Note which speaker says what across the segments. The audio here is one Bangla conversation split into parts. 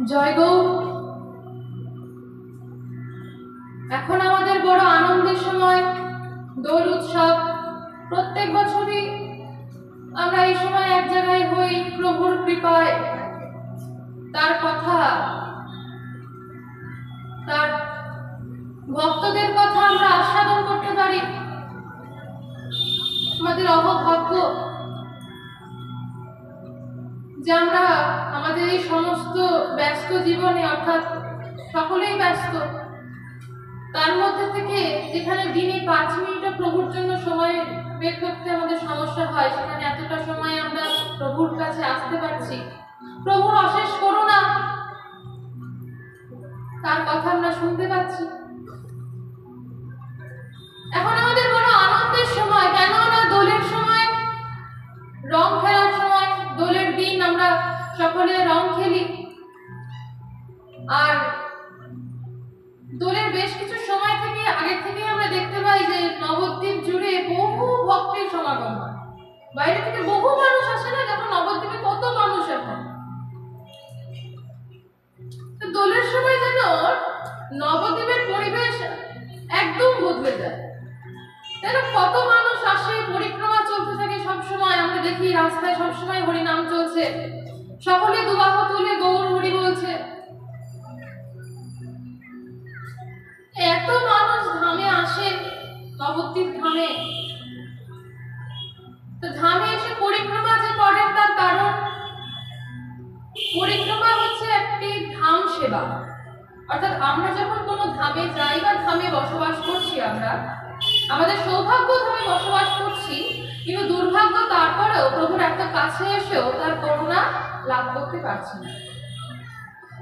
Speaker 1: জয় গৌর। এখন আমাদের বড় আনন্দের সময়, দোল উৎসব। প্রত্যেক বছরই আমরা এই সময় এক জায়গায় হই প্রভুর কৃপায়। তার কথা, তার ভক্তদের কথা আমরা আস্বাদন করতে পারি। আমাদের অহভাগ্য যে আমরা আমাদের এই সমস্ত ব্যস্ত জীবনে, অর্থাৎ সকলেই ব্যস্ত, তার মধ্যে থেকে যেখানে দিনে 5 মিনিটও প্রভুর জন্য সময় বের করতে আমাদের সমস্যা হয়, সেখানে এতটা সময় আমরা প্রভুর কাছে আসতে পারছি। প্রভুর অশেষ করুণা, তার কথা আমরা শুনতে পাচ্ছি। এখন আমাদের বড় আনন্দের সময়, কেন না দোলের সময়, রং খেলার সময়। দোলের দিন আমরা সকলে রং খেলি, আর দোলের বেশ কিছু সময় থেকে আগে থেকে আমরা দেখতে পাই যে নবদ্বীপ জুড়ে বহু ভক্তের সমাগম হয়। বাইরে থেকে বহু মানুষ আসে না, যখন নবদ্বীপে কত মানুষ এখন। তো দোলের সময় যেন নবদ্বীপের পরিবেশ একদম বদলে যায়। যেন কত মানুষ আসে, পরিক্রমা চলতে থাকে সবসময়। আমরা দেখি রাস্তায় সবসময় হরিনাম চলছে, সকলে দুবাহু তুলে গৌর হরি বলছে। এত মানুষ ধামে আসে, নবদ্বীপ ধামে। তো ধামে এসে পরিক্রমা যে করেন, তার কারণ পরিক্রমা হচ্ছে একটি ধাম সেবা। অর্থাৎ আমরা যখন কোনো ধামে যাই বা ধামে বসবাস করছি, আমরা আমাদের সৌভাগ্য ধামে বসবাস করছি, কিন্তু দুর্ভাগ্য তারপরেও প্রভুর একটা কাছে এসেও তার করুণা লাভ করতে পারছি না।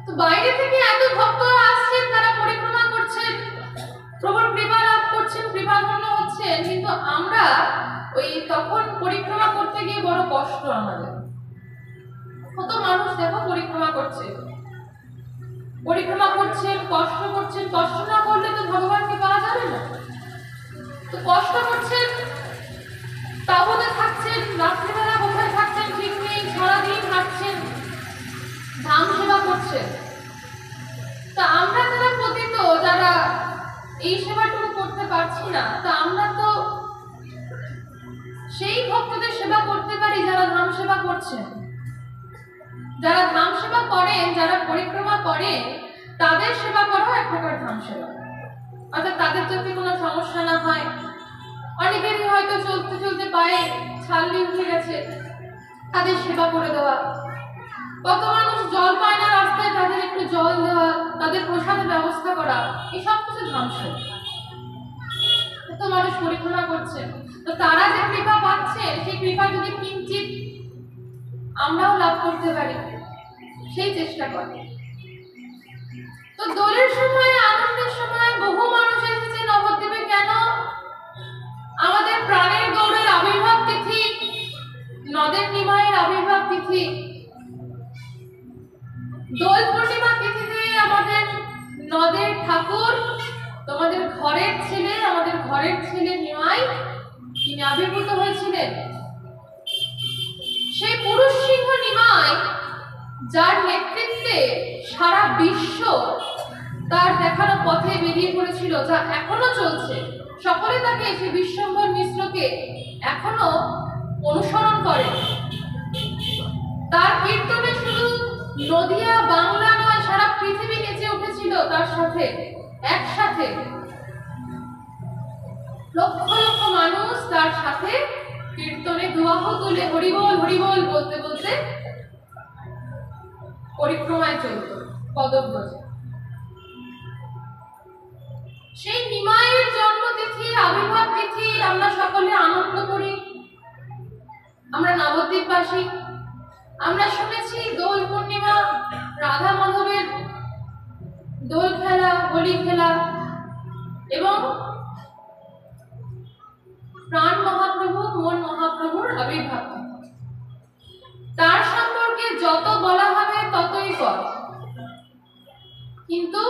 Speaker 1: তো বাইরে থেকে এত ভক্তরা আসছেন, তারা পরিক্রমা করছেন, প্রভুর কৃপা লাভ করছেন, কৃপাধন্য হচ্ছেন, কিন্তু আমরা ওই তখন পরিক্রমা করতে গিয়ে বড় কষ্ট আমাদের। কত মানুষ দেখো পরিক্রমা করছেন, কষ্ট করছেন। কষ্ট না করলে তো ভগবানকে পাওয়া যাবে না। তো কষ্ট করছেন, তাবতে থাকছেন, রাত্রিবেলা কোথায় থাকছেন ঠিক নেই, সারাদিন হাঁটছেন, ধাম সেবা করছেন। তা আমরা যারা পতিত, যারা এই সেবাটুকু করতে পারছি না, তা আমরা তো সেই ভক্তদের সেবা করতে পারি যারা ধাম সেবা করছেন। যারা ধাম সেবা করেন, যারা পরিক্রমা করেন, তাদের সেবা করাও এক প্রকার ধাম সেবা। অর্থাৎ তাদের যাতে কোনো সমস্যা না হয়। অনেকেরই হয়তো চলতে চলতে পায়ে ছাল্লি উঠে গেছে, তাদের সেবা করে দেওয়া। কত মানুষ জল পায় না রাস্তায়, তাদের একটু জল দেওয়া, তাদের প্রসাদের ব্যবস্থা করা, এই সব কিছু ধাম সেবা। কত মানুষ পরিক্রমা করছে, তো তারা যে কৃপা পাচ্ছেন, সেই কৃপা যদি কিঞ্চিত আমরাও লাভ করতে পারি, সেই চেষ্টা করে। তো দোলের সময়, আনন্দের সময় বহু মানুষ এসেছে নবদ্বীপে। কেন? আমাদের প্রাণের গৌরের আবির্ভাব তিথি, নদের নিমাইয়ের আবির্ভাব তিথি। দোল পূর্ণিমা তিথিতে আমাদের নদের ঠাকুর, তোমাদের ঘরের ছেলে, আমাদের ঘরের ছেলে নিমাই, তিনি আবির্ভূত হয়েছিলেন। সেই পুরুষ সিংহ নিমাই, যার নেতৃত্বে সারা বিশ্ব তার দেখানো পথে বেরিয়ে পড়েছিল, যা এখনো চলছে। সকলে তাকে, সেই বিশ্বম্ভর মিশ্রকে এখনো অনুসরণ করে। তার কীর্তনে শুধু নদিয়া, বাংলা নয়, সারা পৃথিবী নেচে উঠেছিল তার সাথে, একসাথে। লক্ষ লক্ষ মানুষ তার সাথে কীর্তনে দুবাহু তুলে হরিবোল হরিবোল বলতে বলতে পরিক্রমায় চলত পদব্রজে। সেই নিমাইয়ের জন্মতিথি, আবির্ভাব তিথি আমরা সকলে আনন্দ করি। আমরা নবদ্বীপবাসী, আমরা শুনেছি দোল পূর্ণিমা, রাধা মাধবের দোল খেলা, হোলি খেলা, এবং প্রাণ মহাপ্রভু, মন মহাপ্রভুর আবির্ভাব। তার সম্পর্কে যত বলা হবে ততই কম, কিন্তু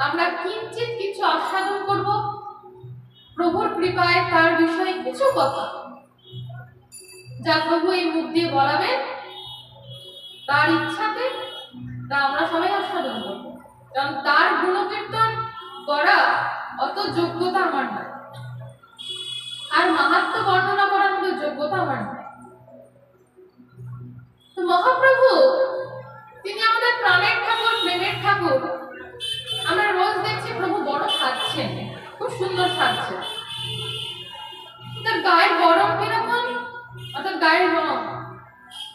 Speaker 1: আমরা কিঞ্চিত কিছু আস্বাদন করব প্রভুর কৃপায়, তার বিষয়ে কিছু কথা যা প্রভু এই মুখ দিয়ে বলাবেন, তার ইচ্ছাতে তা আমরা সবাই আস্বাদন করবো, কারণ তার গুণকীর্তন করা অত যোগ্যতা আমার নয়, আর মাহাত্ম বর্ণনা করার মতো যোগ্যতা আমার নয়। তো মহাপ্রভু তিনি আমাদের প্রাণের ঠাকুর, প্রেমের ঠাকুর। আমরা রোজ দেখছি প্রভু বড় খাচ্ছেন, খুব সুন্দর খাচ্ছেন। তার গায়ের গরম কিরকম, অর্থাৎ গায়ের রং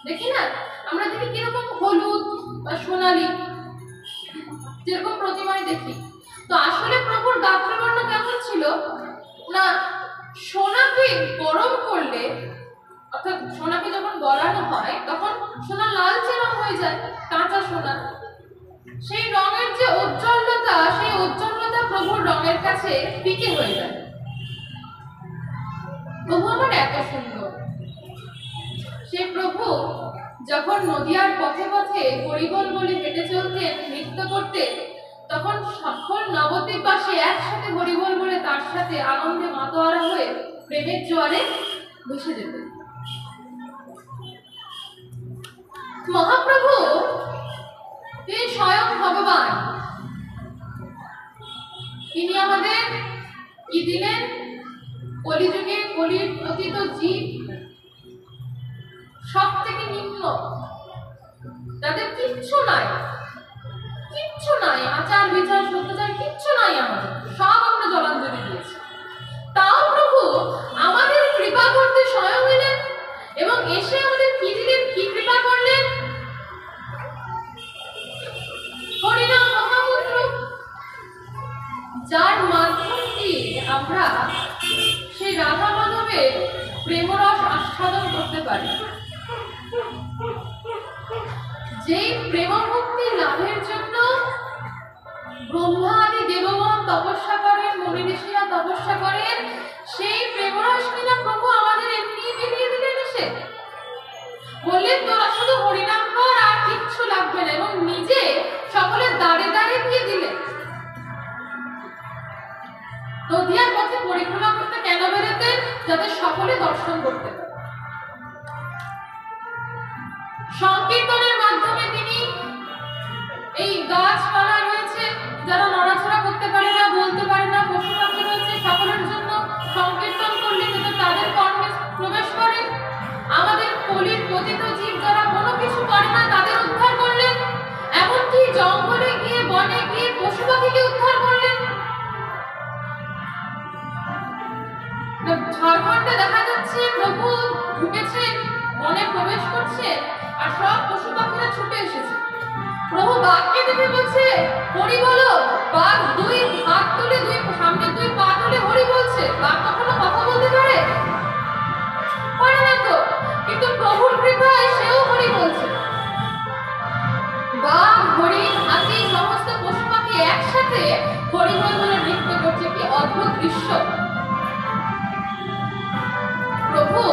Speaker 1: দেখি না, আমরা দেখি কিরকম হলুদ বা সোনালি, যেরকম প্রতিমায় দেখি। তো আসলে প্রভুর গাত্রবর্ণ কেমন ছিল না, সোনাকে গরম করলে, অর্থাৎ সোনাকে যখন গলানো হয় তখন সোনা লালচে রং হয়ে যায়, কাঁচা সোনা। সেই রঙের যে উজ্জ্বলতা, সেই উজ্জ্বলতা প্রভুর রঙের কাছে ফিকে হয়ে যায়। প্রভু আমার এত সুন্দর। সেই প্রভু যখন নদিয়ার পথে পথে হরিবোল বলে হেঁটে চলতেন, নৃত্য করতেন, তখন সকল নবদ্বীপবাসী একসাথে হরিবোল বলে তার সাথে আনন্দে মাতোয়ারা হয়ে প্রেমের জোয়ারে ভেসে যেতেন। মহাপ্রভু তিনি স্বয়ং ভগবান। তিনি আমাদের কি দিলেন? কলিযুগে কলির অতীত জীব, সব থেকে নিম্ন, যাদের কিচ্ছু নাই, কিচ্ছু নাই, আচার বিচার সত্যচার কিচ্ছু নাই, আমাদের সব আমরা জলাঞ্জলি দিয়েছি। তাও প্রভু আমাদের কৃপা করতে স্বয়ং এলেন, এবং এসে আমাদের কি দিলেন, কি কৃপা করলেন? হরিনাম মহামন্ত্র, যার মাধ্যম দিয়ে আমরা সেই রাধা মাধবের প্রেমরস আস্বাদন করতে পারি। যেই প্রেম ভক্তি লাভের জন্য ব্রহ্মা আদি দেবগণ তপস্যা করেন, মুনি ঋষিরা তপস্যা করেন, সেই প্রেমরস কিনা প্রভু আমাদের এমনি বিলিয়ে দিলেন। এসে বললেন তোরা শুধু হরিনাম কর, আর কিচ্ছু লাগবে না, এবং নিজে সকলের দাঁড়ে দাঁড়ে দিয়ে দিলেন। নদিয়ার পথে পরিক্রমা করতে কেন বেরোতেন? যাতে সকলে দর্শন করতে পারে। সংকীর্তনের মাধ্যমে তিনি এই গাছপালা রয়েছে, যারা নড়াচড়া করতে পারে না, বলতে পারে না, পশু পাখি রয়েছে, সকলের জন্য সংকীর্তন করলে যাতে তাদের কর্মে প্রবেশ করে। আমাদের কলির পতিত জীব যারা কোনো কিছু করে না, তাদের উদ্ধার করলেন। এমনকি জঙ্গলে গিয়ে, বনে গিয়ে পশু পাখিকে উদ্ধার করলেন। ঝাড়খণ্ডে দেখা যাচ্ছে প্রভু ঢুকেছেন, বনে প্রবেশ করছে, আর সব পশু পাখিরা ছুটে এসেছে। প্রভু বাঘকে দেখে বলছে হরি বলো। বাঘ দুই হাত তুলে, দুই সামনে দুই পা তুলে হরি বলছে। বাঘ কখনো কথা বলতে পারে? পারে না তো, কিন্তু প্রভুর কৃপায় সেও হরি বলছে। বাঘ, হরিণ, হাতি, সমস্ত পশু পাখি একসাথে হরি বলে নৃত্য করছে। কি অদ্ভুত দৃশ্য! প্রভু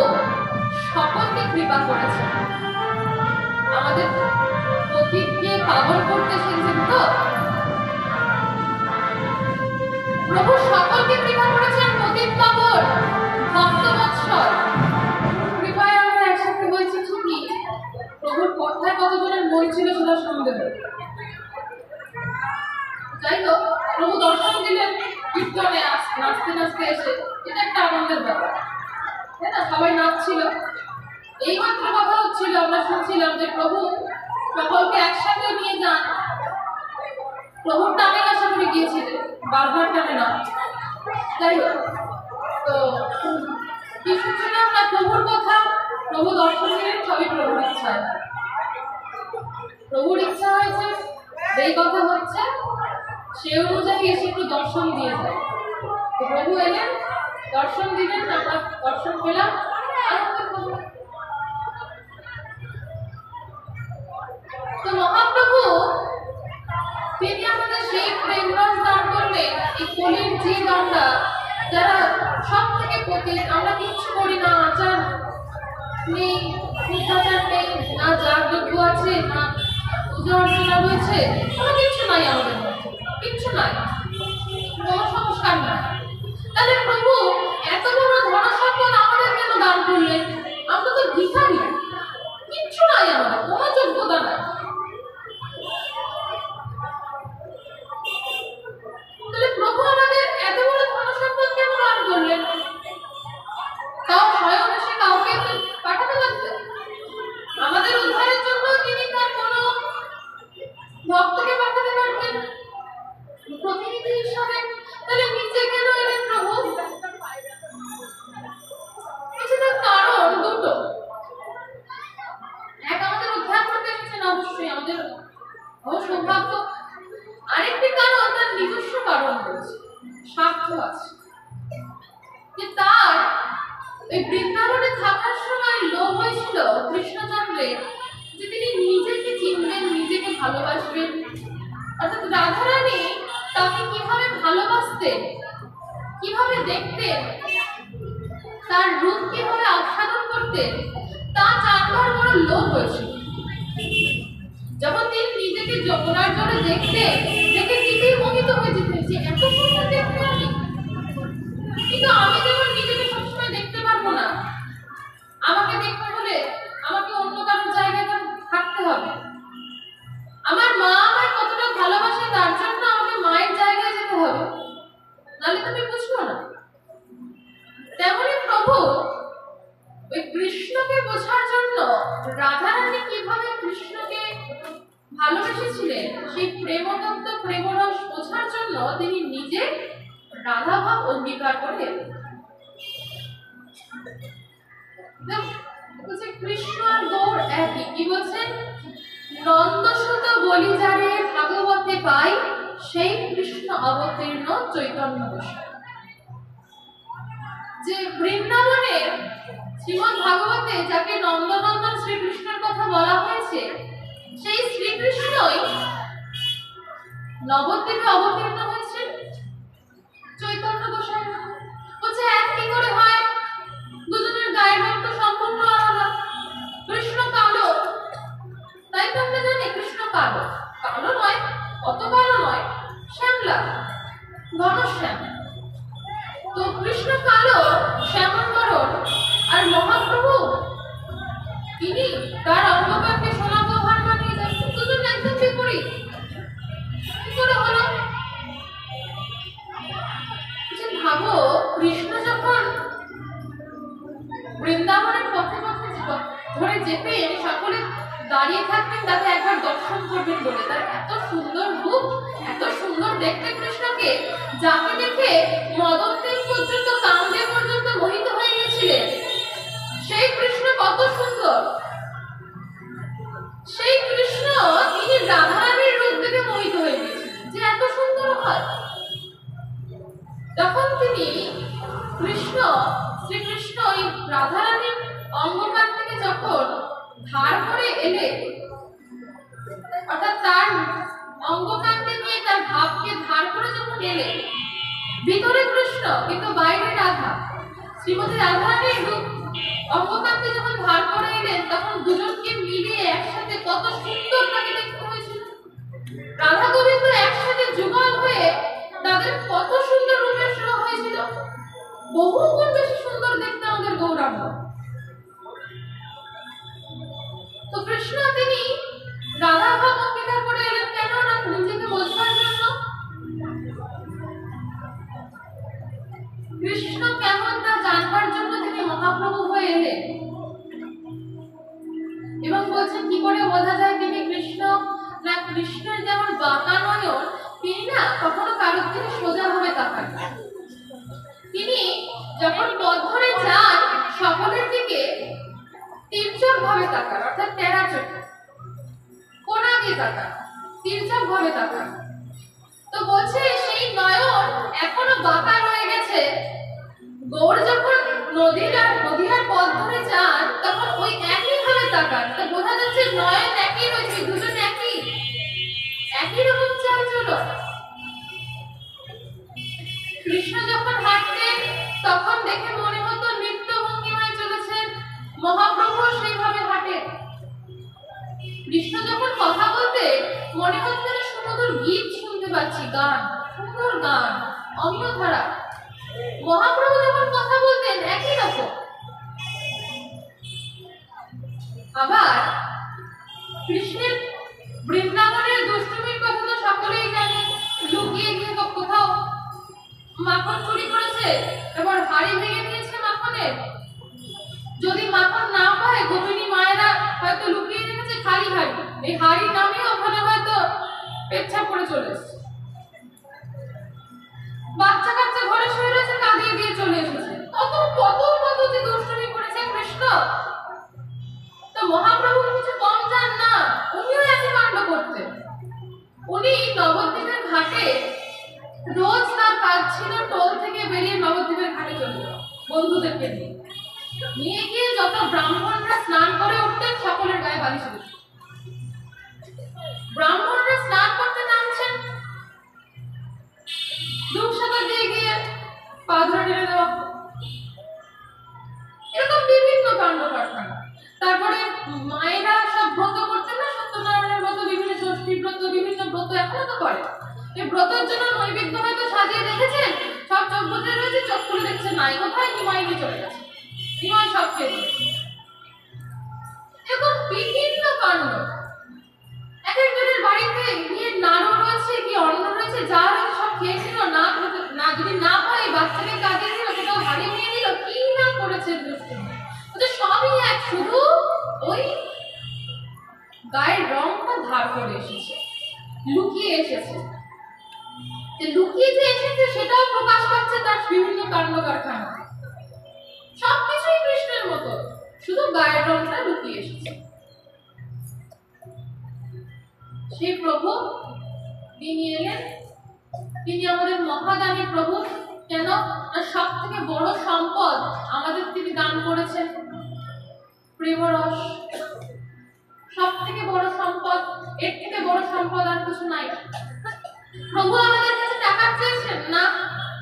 Speaker 1: সকলকে কৃপা করেছেন, আমাদের পথিককে পাগল করতে এসেছেন। তো প্রভু সকলকে কৃপা করেছেন, পথিক পাগল, ভক্ত বৎসল। কৃপায় আমরা একসাথে বলছি ঠিকই, প্রভুর কথায় কতজনের মন ছিল সেটা সন্দেহ। যাই হোক, প্রভু দর্শন দিলেন কীর্তনে, নাচতে নাচতে এসে, এটা একটা আনন্দের ব্যাপার, তাই না? সবাই নাচছিল। এইমাত্র কথা হচ্ছিল, আমরা শুনছিলাম যে প্রভু সকলকে একসাথে নিয়ে যান। প্রভুর টানে আশা করে গিয়েছিলেন, বারবার টানে না। যাই হোক, তো কি শুনছিলাম না, প্রভুর কথা, প্রভু দর্শন দিলেন, সবই প্রভুর ইচ্ছায়। প্রভুর ইচ্ছা হয়েছে, যেই কথা হচ্ছে সে অনুযায়ী এসে একটু দর্শন দিয়ে যায়। তো প্রভু এলেন, দর্শন দিলেন, আমরা দর্শন পেলাম, তো মহাপ্রভু তিনি আমাদের সেই প্রেমরস দান করলেন। এই কলির জীব আমরা, যারা সব থেকে পতিত, আমরা কিচ্ছু করি না, আচার নেই, শিষ্টাচার নেই, না যাগযজ্ঞ আছে, না পূজা অর্চনা রয়েছে, কোনো কিছু নাই আমাদের মধ্যে, কিচ্ছু নাই, কোনো সংস্কার নাই। তাহলে প্রভু এত বড় ধনসম্পদ আমাদের কেন দান করলেন? আমরা তো ভিখারি, কিচ্ছু নাই আমাদের, কোনো যোগ্যতা নাই। ও সৌভাগ্য। আরেকটি কারণ তার নিজস্ব কারণ রয়েছে, স্বার্থ আছে। যে তার এই বৃন্দাবনে থাকার সময় লোভ হয়েছিল কৃষ্ণচন্দ্রের যে তিনি নিজেকে চিনবেন, নিজেকে ভালোবাসবেন, অর্থাৎ রাধারানী তাকে কিভাবে ভালোবাসতেন, কিভাবে দেখতেন, তার রূপ কিভাবে আস্বাদন করতেন তা জানবার বড় লোভ হয়েছিল। যখন তিনি নিজেকে যমুনার জলে দেখতেন, দেখে নিজেই মোহিত হয়ে যেতেন যে এত সুন্দর দেখতে আমি, কিন্তু আমি যেমন নিজেকে সবসময় দেখতে পারবো না, আমাকে দেখতে হলে আমাকে অন্য কারোর জায়গায় থাকতে হবে। আমার মা আমায় কতটা ভালোবাসে তার জন্য আমাকে মায়ের জায়গায় যেতে হবে, নাহলে তুমি বুঝবো না। তেমনি প্রভু ওই কৃষ্ণকে বোঝার জন্য, রাধারানী কিভাবে কৃষ্ণকে ভালোবেসেছিলেন সেই প্রেমতত্ত্ব প্রেমরস বোঝার জন্য তিনি নিজে রাধাভাব অঙ্গীকার করে বলছে কৃষ্ণ আর গৌর একই। কি বলছেন? নন্দসুত বলি যারে ভাগবতে পাই, সেই কৃষ্ণ অবতীর্ণ চৈতন্য গোসাই। যে বৃন্দাবনের শ্রীমদ ভাগবতে যাকে নন্দনন্দন শ্রীকৃষ্ণের কথা বলা হয়েছে, সেই শ্রীকৃষ্ণই নবদ্বীপে অবতীর্ণ হয়েছেন চৈতন্য গোসাই। বলছে এক কি করে হয়? দুজনের গায়ের রং তো সম্পূর্ণ আলাদা। কৃষ্ণ কালো, তাই তো আমরা জানি কৃষ্ণ কালো। কালো নয়, অত কালো নয়, শ্যামলা, ঘনশ্যাম। তো কৃষ্ণ কালো, শ্যামল বরণ, আর মহাপ্রভু তিনি তার অঙ্গকারকে সোনা গহনা বানিয়ে যাচ্ছেন, দুজন একদম বিপরীত। কি করে হলো? ভাবো, কৃষ্ণ যখন বৃন্দাবনের পথে পথে ধরে যেতেন, সকলে দাঁড়িয়ে থাকতেন তাকে একবার দর্শন করবেন বলে। তার এত সুন্দর রূপ, এত সুন্দর দেখতে কৃষ্ণকে, যাকে দেখে মদনদেব পর্যন্ত, কামদেব পর্যন্ত মোহিত হয়ে গিয়েছিলেন। সেই কৃষ্ণ কত সুন্দর! সেই কৃষ্ণ তিনি রাধারানীর রূপ দেখে মোহিত হয়ে গিয়েছিলেন যে এত সুন্দর হয়। তখন তিনি শ্রীকৃষ্ণ ওই রাধারানীর অঙ্গকার থেকে যখন ধার করে এলেন, অর্থাৎ তার অঙ্গকান্তে নিয়ে তার ভাবকে ধার করে যখন এলেন, ভিতরে কৃষ্ণ কিন্তু বাইরে রাধা, শ্রীমতী রাধারানীর রূপ অঙ্গকান্তে যখন ধার করে এলেন, তখন দুজনকে মিলিয়ে একসাথে কত সুন্দর তাকে দেখতে হয়েছিল। রাধা গোবিন্দ একসাথে যুগল হয়ে তাদের কত সুন্দর রূপের শো হয়েছিল। বহু গুণ বেশি সুন্দর দেখতে আমাদের গৌরাঙ্গ। তো কৃষ্ণ তিনি রাধা ভাব অঙ্গীকার করে এলেন কেন? না নিজেকে বোঝার জন্য। কৃষ্ণ কেমন তা জানবার জন্য তিনি মহাপ্রভু হয়ে এলেন। এবং বলছেন কি করে বোঝা যায় তিনি কৃষ্ণ? না, কৃষ্ণের যেমন বাঁকা নয়ন, তিনি না কখনো কারোর থেকে সোজা ভাবে তাকান না। তিনি যখন পথ ধরে যান, সকলের দিকে তির্যক ভাবে তাকান, অর্থাৎ টেরা চোখে, কোনা দিয়ে তাকান, তির্যক ভাবে তাকান। তো বলছে সেই নয়ন এখনো বাঁকা রয়ে গেছে। গৌর যখন নদীহার পথ ধরে যান, তখন ওই একই ভাবে তাকান। তো বোঝা যাচ্ছে নয়ন একই রয়েছে, দুজন একই রকম চাল চলো। কৃষ্ণ যখন হাঁটতেন তখন দেখে মনে হতো নৃত্য ভঙ্গিমায় চলেছেন, মহাপ্রভু সেইভাবে হাঁটেন। কৃষ্ণ যখন কথা বলতে মনে হচ্ছে না সুমধুর গীত শুনতে পাচ্ছি, গান, সুন্দর গান, অন্যধারা। মহাপ্রভু যখন কথা বলতেন একই রকম। আবার কৃষ্ণের বৃন্দাবনের দুষ্টুমির কথা তো সকলেই জানে। লুকিয়ে গিয়ে কোথাও মাখন চুরি করেছে, এবার হাড়ি ভেঙে দিয়েছে মাখনের। যদি মাখন না পায়, গোপিনী মায়েরা হয়তো লুকিয়ে রেখেছে খালি হাড়ি, এই হাড়ি নামে ওখানে হয়তো পেচ্ছাপ করে চলে এসেছে। বাচ্চা কাচ্চা ঘরে শুয়ে রয়েছে, কাঁদিয়ে দিয়ে চলে এসেছে। কত কত কত যে দুষ্টুমি করেছে কৃষ্ণ। তো মহাপ্রভু কিছু কম যান না, উনিও একই কাণ্ড করতেন। উনি নবদ্বীপের ঘাটে রোজ তার কাজ ছিল টোল থেকে বেরিয়ে নবদ্বীপের ঘাটে চলে যাওয়া বন্ধুদেরকে নিয়ে গিয়ে যত ব্রাহ্মণরা স্নান করে উঠতেন সকলের গায়ে বালিশ দিত। ব্রাহ্মণরা স্নান করতে নামছেন, দুঃসাগর দিয়ে গিয়ে পা ধরে টেনে দেওয়া, এরকম বিভিন্ন কাণ্ড কারখানা। তারপরে মায়েরা সব ব্রত করতেন না, সত্যনারায়ণের ব্রত, বিভিন্ন ষষ্ঠী ব্রত, বিভিন্ন ব্রত এখনো তো করে। এই ব্রতের জন্য নৈবেদ্য হয়তো সাজিয়ে রেখেছেন, সব চোখ বুজে রয়েছে, চোখ খুলে দেখছে নাই কোথায়, নিমাই নিয়ে চলে গেছে, নিমাই সব খেয়ে দিয়েছে। এরকম বিভিন্ন কাণ্ড। এক একজনের বাড়িতে গিয়ে নাড়ু রয়েছে কি অন্ন রয়েছে, যা সব খেয়েছিল, না যদি না পায় বাচ্চাকে কাঁদিয়ে দিল, কোথাও হাড়ি ভেঙে দিল, কি না করেছে দুষ্টুমি। ওদের সবই এক, শুধু ওই গায়ের রংটা ধার করে এসেছে, লুকিয়ে এসেছে। যে লুকিয়ে যে এসেছে সেটাও প্রকাশ পাচ্ছে তার বিভিন্ন কাণ্ড কারখানা। সবকিছুই কৃষ্ণের মতো, শুধু গায়ের রংটা লুকিয়ে এসেছে। সেই প্রভু তিনি এলেন, তিনি আমাদের মহাদানী প্রভু। কেন? সব থেকে বড় সম্পদ আমাদের তিনি দান করেছেন প্রেমরস। সব থেকে বড় সম্পদ, এর থেকে বড় সম্পদ আর কিছু নাই। প্রভু আমাদের কাছে টাকা চেয়েছেন না,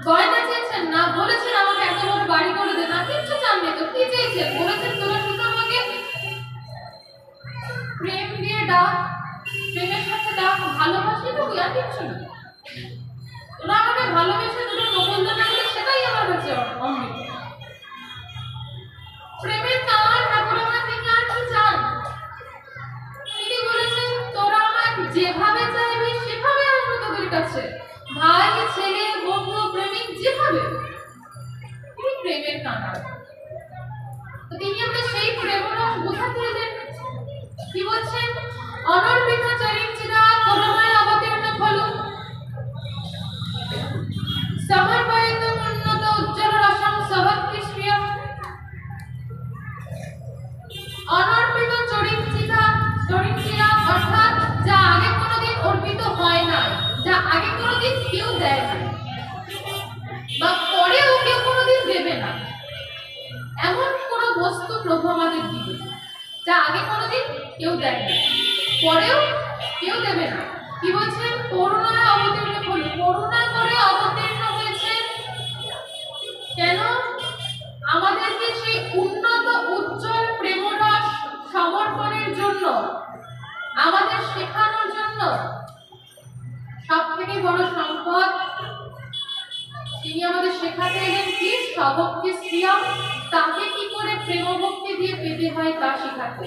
Speaker 1: গয়না চেয়েছেন না, বলেছেন আমাকে এত বড় বাড়ি করে দে না, কিচ্ছু চাননি তো। কি চেয়েছেন? বলেছেন তোরা শুধু আমাকে প্রেম দিয়ে ডাক, প্রেমের সাথে ডাক, ভালোবাসি তো আর কিচ্ছু না। তোরা আমাকে ভালোবেসে দুটো নবন্ধ লাগলে সেটাই আমার কাছে অমৃত। প্রেমের টান ঠাকুর আমার থেকে আর কি চান? তিনি বলেছেন তোরা আমায় যেভাবে চাইবি সেভাবে আসবো তোদের কাছে, ভাই, ছেলে, বন্ধু, প্রেমিক, যেভাবে। তিনি প্রেমের কানা। তো তিনি আমাদের সেই প্রেমরস বোঝাতে এলেন। কি বলছেন? অনর্পিত চরিঞ্চিরা করুণায় অবতীর্ণ খলু সমর্পয়িত উন্নত উজ্জ্বল রসম সভক্তি শ্রিয়ম। অনর্পিত চরিঞ্চিরা অর্থাৎ যা আগে কোনোদিন অর্পিত হয় না, যা আগে কোনোদিন কেউ দেয় না বা পরেও কেউ কোনোদিন দেবে না, এমন কোন বস্তু প্রভু আমাদের দিবে যা আগে কোনোদিন কেউ দেয় না, পরেও কেউ দেবে না। কি বলছেন? করুণায় অবতীর্ণ হলো, করুণা করে অবতীর্ণ হয়েছেন। কেন? আমাদেরকে সেই উন্নত উজ্জ্বল প্রেমরস সমর্পণের জন্য, আমাদের শেখানোর জন্য। সব থেকে বড় সম্পদ তিনি আমাদের শেখাতে এলেন কি? স্বভক্তি শ্রিয়ম, তাকে কি করে প্রেম ভক্তি দিয়ে পেতে হয় তা শেখাতে।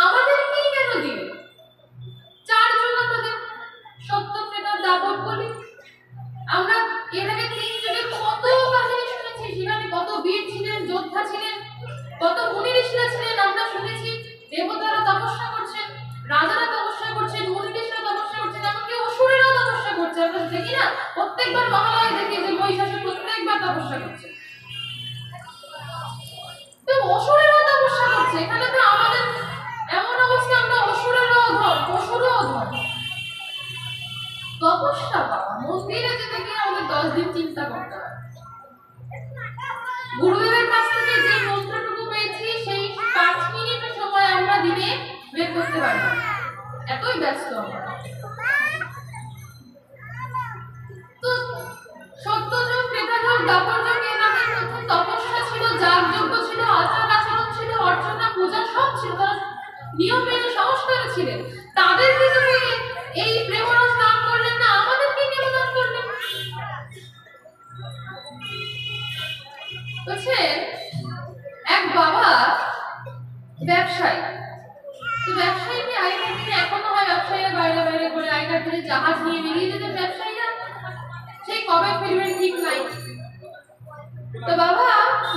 Speaker 1: আমাদেরকেই কেন দিবে? চারজন আমাদের সত্য প্রেতার দাপট বলি। আমরা এর আগে 3 যুগে কত কাহিনী শুনেছি, সেখানে কত বীর ছিলেন, যোদ্ধা ছিলেন, কত মুনি ঋষিরা ছিলেন। আমরা শুনেছি দেবতারা তপস্যা করছেন, রাজারা তপস্যা করছেন, মুনি ঋষিরা তপস্যা করছেন, এমনকি অসুরেরাও তপস্যা করছে। আমরা দেখি না প্রত্যেকবার মহালয়া দেখি যে মহিষাসুর প্রত্যেকবার তপস্যা করছে, তো অসুরেরাও তপস্যা করছে। এখানে তো আমাদের এমন অবস্থা, আমরা অসুরেরও ধর, পশুরও ধর। তপস্যা বাবা, মন্দিরে যেতে গিয়ে আমাদের 10 দিন চিন্তা করতে হয়। গুরুদেবের কাছ থেকে যে মন্ত্রটুকু পেয়েছি সেই 5 মিনিট সময় আমরা দিনে বের করতে পারি না, এতই ব্যস্ত আমরা। তো সত্যযুগ, ত্রেতাযুগ, দ্বাপরযুগ, এর আগে প্রথম তপস্যা ছিল, যাগযজ্ঞ ছিল, আচার আচরণ ছিল, অর্চনা পূজা সব ছিল, নিয়ম মেনে সংস্কার ছিলেন। তাদেরকে যদি এই প্রেমরস দান করলেন না, আমাদেরকে কেন দান করলেন? বুঝছেন? এক বাবা ব্যবসায়ী, তো ব্যবসায়ী কি আগেকার দিনে এখনো হয়? ব্যবসায়ীরা বাইরে বাইরে করে আগেকার দিনে জাহাজ নিয়ে বেরিয়ে যেতেন ব্যবসায়ীরা, সেই কবে ফিরবেন ঠিক নাই। তো বাবা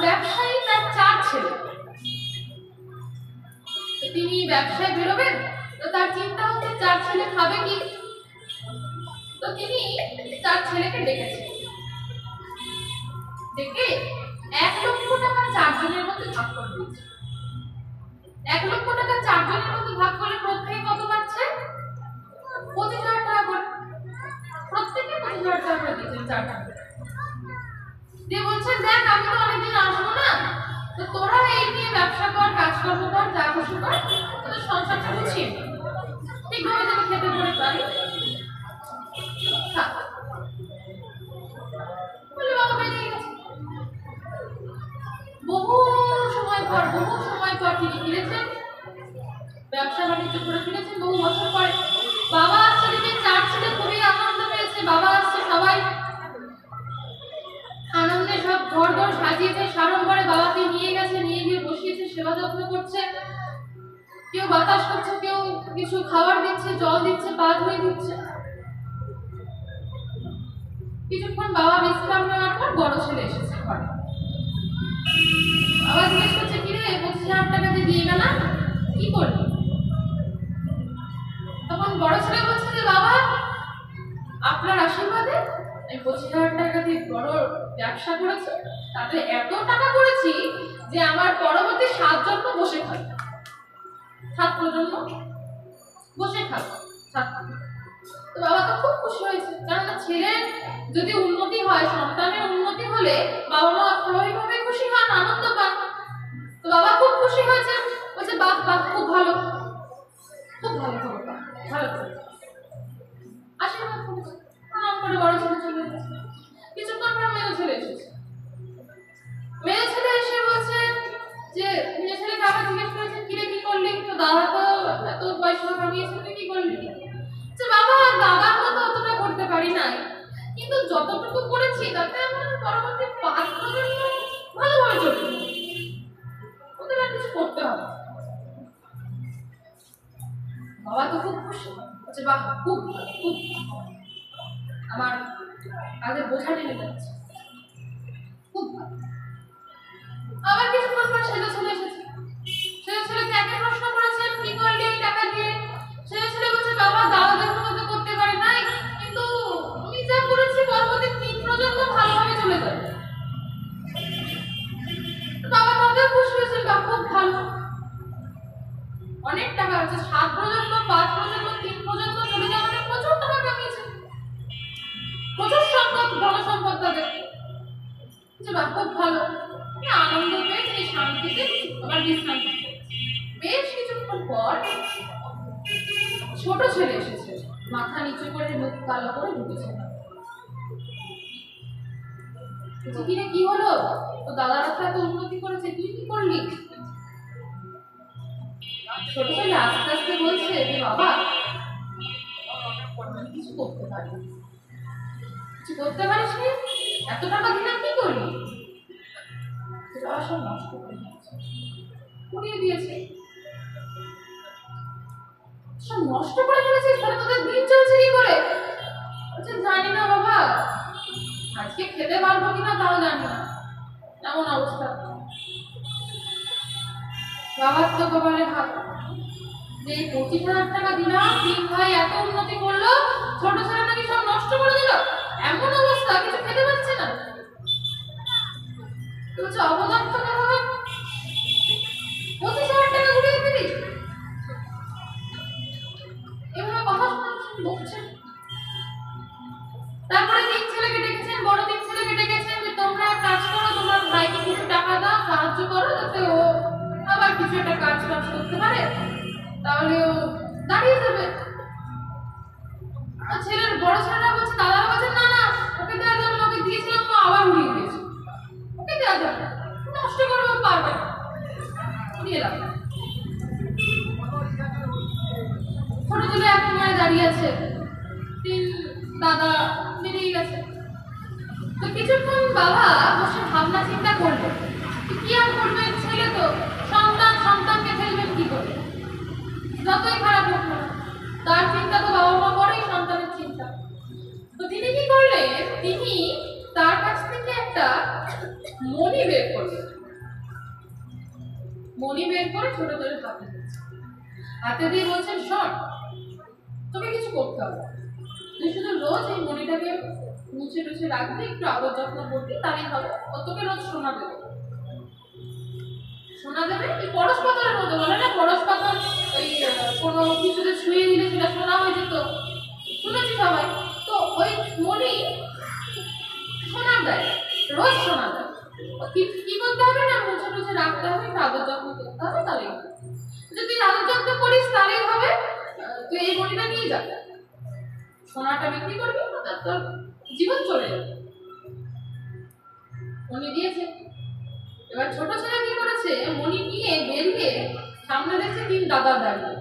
Speaker 1: ব্যবসায়ী, তার 4 ছেলে। তিনি ব্যবসায় বেরোবেন, তো তার চিন্তা হচ্ছে 4 ছেলে খাবে কি। তো তিনি 4 ছেলেকে ডেকেছেন, ডেকে 1 লক্ষ টাকা 4 জনের মধ্যে ভাগ করে দিয়েছে। 1 লক্ষ টাকা 4 জনের মধ্যে $25,000 করে দিয়েছেন 4টা দিয়ে বলছেন দেখ আমি তো অনেকদিন আসবো না, তো তোরা এই নিয়ে ব্যবসা কর, কাজকর্ম কর, যা খুশি কর, তোদের সংসারটা গুছিয়ে নে, ঠিকভাবে যেন খেতে পড়ে পারি। বলে বাবা বেরিয়ে গেছে। বহু সময় পর তিনি ফিরেছেন, ব্যবসা বাণিজ্য করে ফিরেছেন বহু বছর পরে। বাবা আসছে দেখে 4 ছেলে খুবই আনন্দ পেয়েছে, বাবা আসছে, সবাই আনন্দে সব ঘর সাজিয়েছে, সাড়ম্বরে বাবাকে নিয়ে গেছে, নিয়ে গিয়ে বসিয়েছে, সেবা যত্ন করছে, কেউ বাতাস করছে, কেউ কিছু খাবার দিচ্ছে, জল দিচ্ছে, পা ধুয়ে দিচ্ছে। কিছুক্ষণ বাবা বিশ্রাম নেওয়ার পর বড় ছেলে এসেছে ঘরে। বাবা জিজ্ঞেস করছে কি রে, 25,000 টাকা দিয়ে গেলাম, কি করলি? তখন বড় ছেলে বলছে যে বাবা আপনার আশীর্বাদে আমি 25,000 টাকা দিয়ে বড় ব্যবসা করেছি, তাতে এত টাকা করেছি যে আমার পরবর্তী 7 জন্ম বসে থাকবে, 7 প্রজন্ম বসে থাকবে। তো বাবা তো খুব খুশি হয়েছে, কারণ ছেলের যদি উন্নতি হয়, সন্তানের উন্নতি হলে বাবা মা স্বাভাবিকভাবে খুশি হন, আনন্দ পান। তো বাবা খুব খুশি হয়েছে, বলছে বাহ বাহ খুব ভালো খবর, ভালো আশীর্বাদ করেছে। প্রণাম করে বড় ছেলে চলে গেছে। কিছুক্ষণ পর মেয়ে ছেলে এসেছে। মেয়ে ছেলে এসে বলছে যে মেয়ে ছেলেকে আবার জিজ্ঞেস করেছেন কিরে কি করলি, তো দাদা তো এত পয়সা কামিয়েছে, তুই কি করলি? যে বাবা দাদার মতো অতটা করতে পারি নাই, কিন্তু যতটুকু করেছি তাতে আমার পরবর্তী 5 প্রজন্ম ভালোভাবে চলবে, ওদের আর কিছু করতে হবে। বাবা তো খুব খুশি, বলছে বাহ খুব আমার কাজের বোঝা নেমে যাচ্ছে, খুব ভালো। আবার কিছুক্ষণ পর ছেলে এসেছে। ছেলেকে একই প্রশ্ন করেছেন কি করলি এই টাকা দিয়ে? ছেলে বলছে বাবা দাদাদের মতো করতে পারি নাই, কিন্তু আমি যা করেছি পরবর্তী 3 প্রজন্ম ভালোভাবে চলে যাবে। বাবা তাদের খুশি হয়েছে, বা খুব ভালো, অনেক টাকা আছে, 7 প্রজন্ম, 5 প্রজন্ম, 3 প্রজন্ম চলে যাওয়া মানে প্রচুর টাকা কামিয়েছে, প্রচুর সম্পদ, ধন সম্পদ তাদের। যে বা খুব ভালো, আনন্দ পেয়েছে, শান্তিতে আবার বিশ্রাম। বেশ কিছুক্ষণ পর ছোট ছেলে এসেছে, মাথা নিচু করে মুখ কালো করে ঢুকেছে। কিরে কি হলো, তো দাদারা তো এত উন্নতি করেছে, তুই কি করলি? ছোট ছেলে আস্তে আস্তে বলছে যে বাবা কিছু করতে পারি, কিছু করতে পারিস নি, এত টাকা দিলাম কি করলি? সব নষ্ট করে পুড়িয়ে দিয়েছে, সব নষ্ট করে ফেলেছিস, তাহলে তোদের দিন চলছে কি করে? জানি না বাবা, আজকে খেতে পারবো কিনা তাও জানি না, এমন অবস্থা। বাবার তো কপালে হাত, যে 25,000 টাকা দিলাম, 3 ভাই এত উন্নতি করলো, ছোট ছেলে নাকি সব নষ্ট করে দিল, এমন অবস্থা, কিছু খেতে পাচ্ছে না। বলছে অবদান তো ভাবে 25,000 টাকা উড়িয়ে দিবি, এভাবে কথা বলছেন। তারপরে 3 ছেলেকে ডেকেছেন, বড় 3 ছেলেকে ডেকেছেন যে তোমরা কাজ করো, তোমার ভাইকে কিছু টাকা দাও, সাহায্য করো, যাতে ও আবার কিছু একটা কাজ করতে পারে, তাহলে ও দাঁড়িয়ে যাবে। ছেলের বড় ছেলেরা বলছে, দাদারা বলছে না না ওকে দেওয়া যাবে না, ওকে দিয়েছিলাম তো আবার উড়িয়ে দিয়েছে, ওকে দেওয়া যাবে না, নষ্ট করবো পারবে না, উড়িয়ে দাও। ছোট ছেলে এখন দাঁড়িয়ে আছে, 3 দাদা বেরিয়ে গেছে। তো কিছুক্ষণ বাবা বসে ভাবনা চিন্তা করলো, কি আর করবে, ছেলে তো সন্তানকে ফেলবেন কি করে, যতই খারাপ হোক না, তার চিন্তা তো বাবা মা করেই, সন্তানের চিন্তা। তো তিনি কি করলেন, তিনি তার কাছ থেকে একটা মণি বের করলেন, মণি বের করে ছোট ছেলের হাতে দিয়েছে, হাতে দিয়ে বলছেন শোন, তোকে কিছু করতে হবে, তুই শুধু রোজ এই মণিটাকে মুছে টুছে রাখবি, একটু আদর যত্ন করবি, তাহলেই হবে। তোকে রোজ সোনা দেবে, এই পরশ পাথরের মতো, বলে না পরশ পাথর ওই কোনো কিছুতে ছুঁয়ে দিলে সেটা সোনা হয়ে যেত, শুনেছি সবাই। তো ওই মণি রোজ শোনা যায়। কি কি করতে হবে না, মুছে টুছে রাখতে হবে, আদর যত্ন করতে হবে, তাহলেই হবে। যদি তুই আদর যত্ন করিস তাহলেই হবে। তুই এই মণিটা নিয়ে যা, সোনাটা বিক্রি করবি, তোর জীবন চলে যাবে। মণি দিয়েছে। এবার ছোট ছেলে কি করেছে, মণি নিয়ে বেরিয়ে সামনে দেখছে 3 দাদা দাঁড়িয়ে।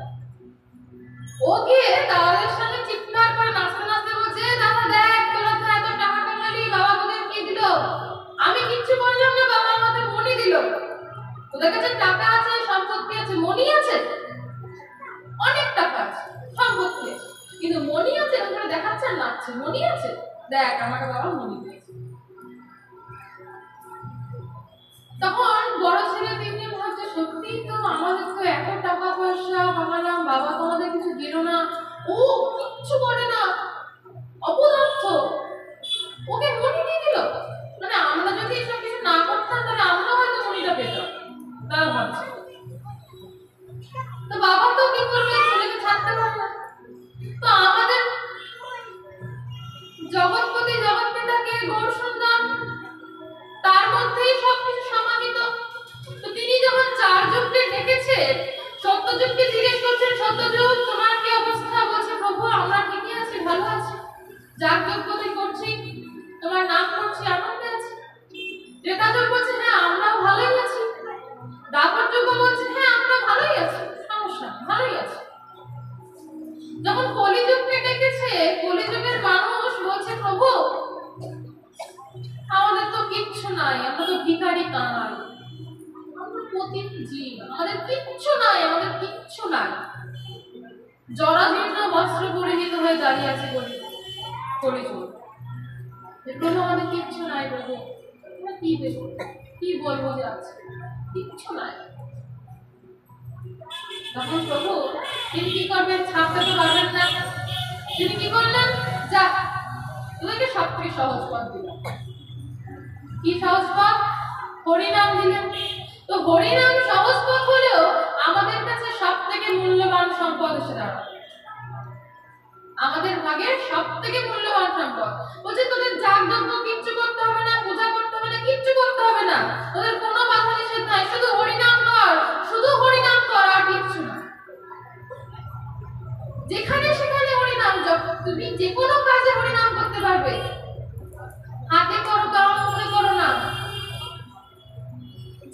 Speaker 1: ও গিয়ে দাদাদের সামনে চিৎকার করে নাচতে নাচতে বলছে, দাদা দেখ, তোরা তো এত টাকা কামালি, বাবা তোদের কি দিল? আমি কিচ্ছু বললাম না, বাবা আমাদের মণি দিল। তোদের কাছে টাকা আছে, সম্পত্তি আছে, মণি আছে, অনেক টাকা আছে, সম্পত্তি আছে, কিন্তু মণি আছে এরকম করে দেখাচ্ছে আর নাচছে, মণি আছে, দেখ আমাকে বাবা মণি দিয়েছে। তখন বড় ছেলে তিনজন ভাবছে, সত্যি তো আমাদের তো এত টাকা পয়সা কামালাম, বাবা তো আমাদের কিছু দিল না, ও কিচ্ছু করে না, অপদার্থ, ওকে মণি দিয়ে দিল। মানে আমরা যদি এসব কিছু না করতাম তাহলে আমরা হয়তো মণিটা পেতাম, তারা ভাবছে। তো বাবা তো কি করবে, ছেলেকে ছাড়তে পারবে না। তো আমাদের জগৎপতি জগৎ পিতাকে গৌর সুন্দর, তার মধ্যেই সবকিছু সমাহিত। তো তিনি যখন 4 যুগকে ডেকেছে, সত্যযুগকে জিজ্ঞেস করছেন, সত্যযুগ তোমার কি অবস্থা? বলছে, প্রভু আমরা ঠিকই আছি, ভালো আছি, যাগযজ্ঞ করছি, তোমার নাম করছি, আনন্দে আছি। ত্রেতাযুগ বলছে, হ্যাঁ আমরাও ভালোই আছি। দ্বাপর যুগ বলছে, হ্যাঁ আমরা ভালোই আছি, সমস্যা ভালোই আছে। যখন কলিযুগকে ডেকেছে, কলিযুগের মানুষ বলছে, প্রভু আমাদের তো কিচ্ছু নাই, আমরা তো ভিখারি কাঙাল, আমরা পতিত জীব, আমাদের কিচ্ছু নাই, আমাদের কিচ্ছু নাই। জরাজীর্ণ বস্ত্র পরিহিত হয়ে দাঁড়িয়ে আছে কলিযুগ। প্রভু আমাদের কিচ্ছু নাই, প্রভু কি দেব, কি বলবো যে আছে, কিচ্ছু নাই। তখন প্রভু তিনি কি করবেন, ছাড়তে তো পারবেন না। তিনি কি করলেন, যা তোদেরকে সব থেকে সহজ পথ দিলাম। কি সহজ পথ? হরিনাম দিলেন। তো হরিনাম সহজ পথ হলেও আমাদের কাছে সব থেকে মূল্যবান সম্পদ এসে দাঁড়ায়, আমাদের ভাগের সব থেকে মূল্যবান সম্পদ। বলছে তোদের যাগযজ্ঞ কিচ্ছু করতে হবে না, পূজা করতে হবে না, কিচ্ছু করতে হবে না, তোদের কোনো বাধা নিষেধ নাই, শুধু হরিনাম কর, শুধু হরিনাম কর, আর কিচ্ছু না। যেখানে সেখানে হরিনাম জপ, তুমি যে কোনো কাজে হরিনাম করতে পারবে, হাতে করো কারণ মনে করো না,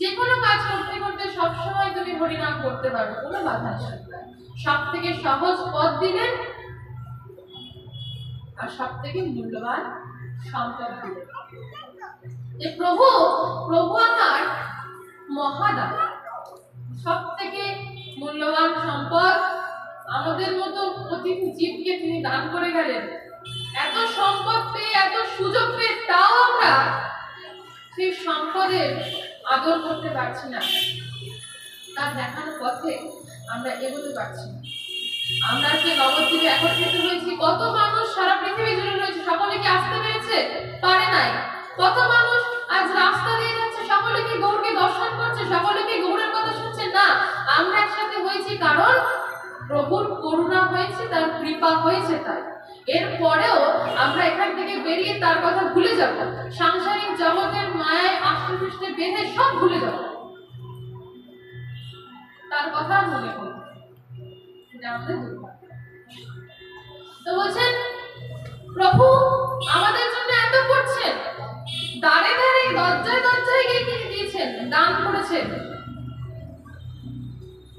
Speaker 1: যে কোনো কাজ করতে করতে সবসময় তুমি হরিনাম করতে পারবে, কোনো বাধা নিষেধ নাই। সব থেকে সহজ পথ দিলেন আর সব থেকে মূল্যবান সম্পদ দিলেন। যে প্রভু আমার মহাদাতা, সব থেকে মূল্যবান সম্পদ আমাদের মতো প্রতিটি জীবকে তিনি দান করে গেলেন। এত সম্পদ পেয়ে, এত সুযোগ পেয়ে, তাও আমরা সেই সম্পদের আদর করতে পারছি না, তার দেখানো পথে আমরা এগোতে পারছি না। আমরা যে নবদ্বীপে একত্রিত হয়েছি, কত মানুষ সারা পৃথিবী জুড়ে রয়েছে, সকলে কি আসতে পেরেছে? পারে নাই। কত মানুষ আজ রাস্তা দিয়ে যাচ্ছে, সকলে কি গৌরকে দর্শন করছে, সকলে কি গৌরের কথা শুনছে? না, আমরা একসাথে হয়েছি কারণ প্রভুর করুণা হয়েছে, তার কৃপা হয়েছে। তাই এরপরেও আমরা এখান থেকে বেরিয়ে তার কথা ভুলে যাব, সাংসারিক জগতের মায়ায় আষ্টে বেঁধে সব ভুলে যাব, তার কথা মনে করব। তো বলছেন, প্রভু আমাদের জন্য এত করছেন, দাঁড়ে দাঁড়ে দরজায় দরজায় গিয়ে কি দিয়েছেন, দান করেছেন।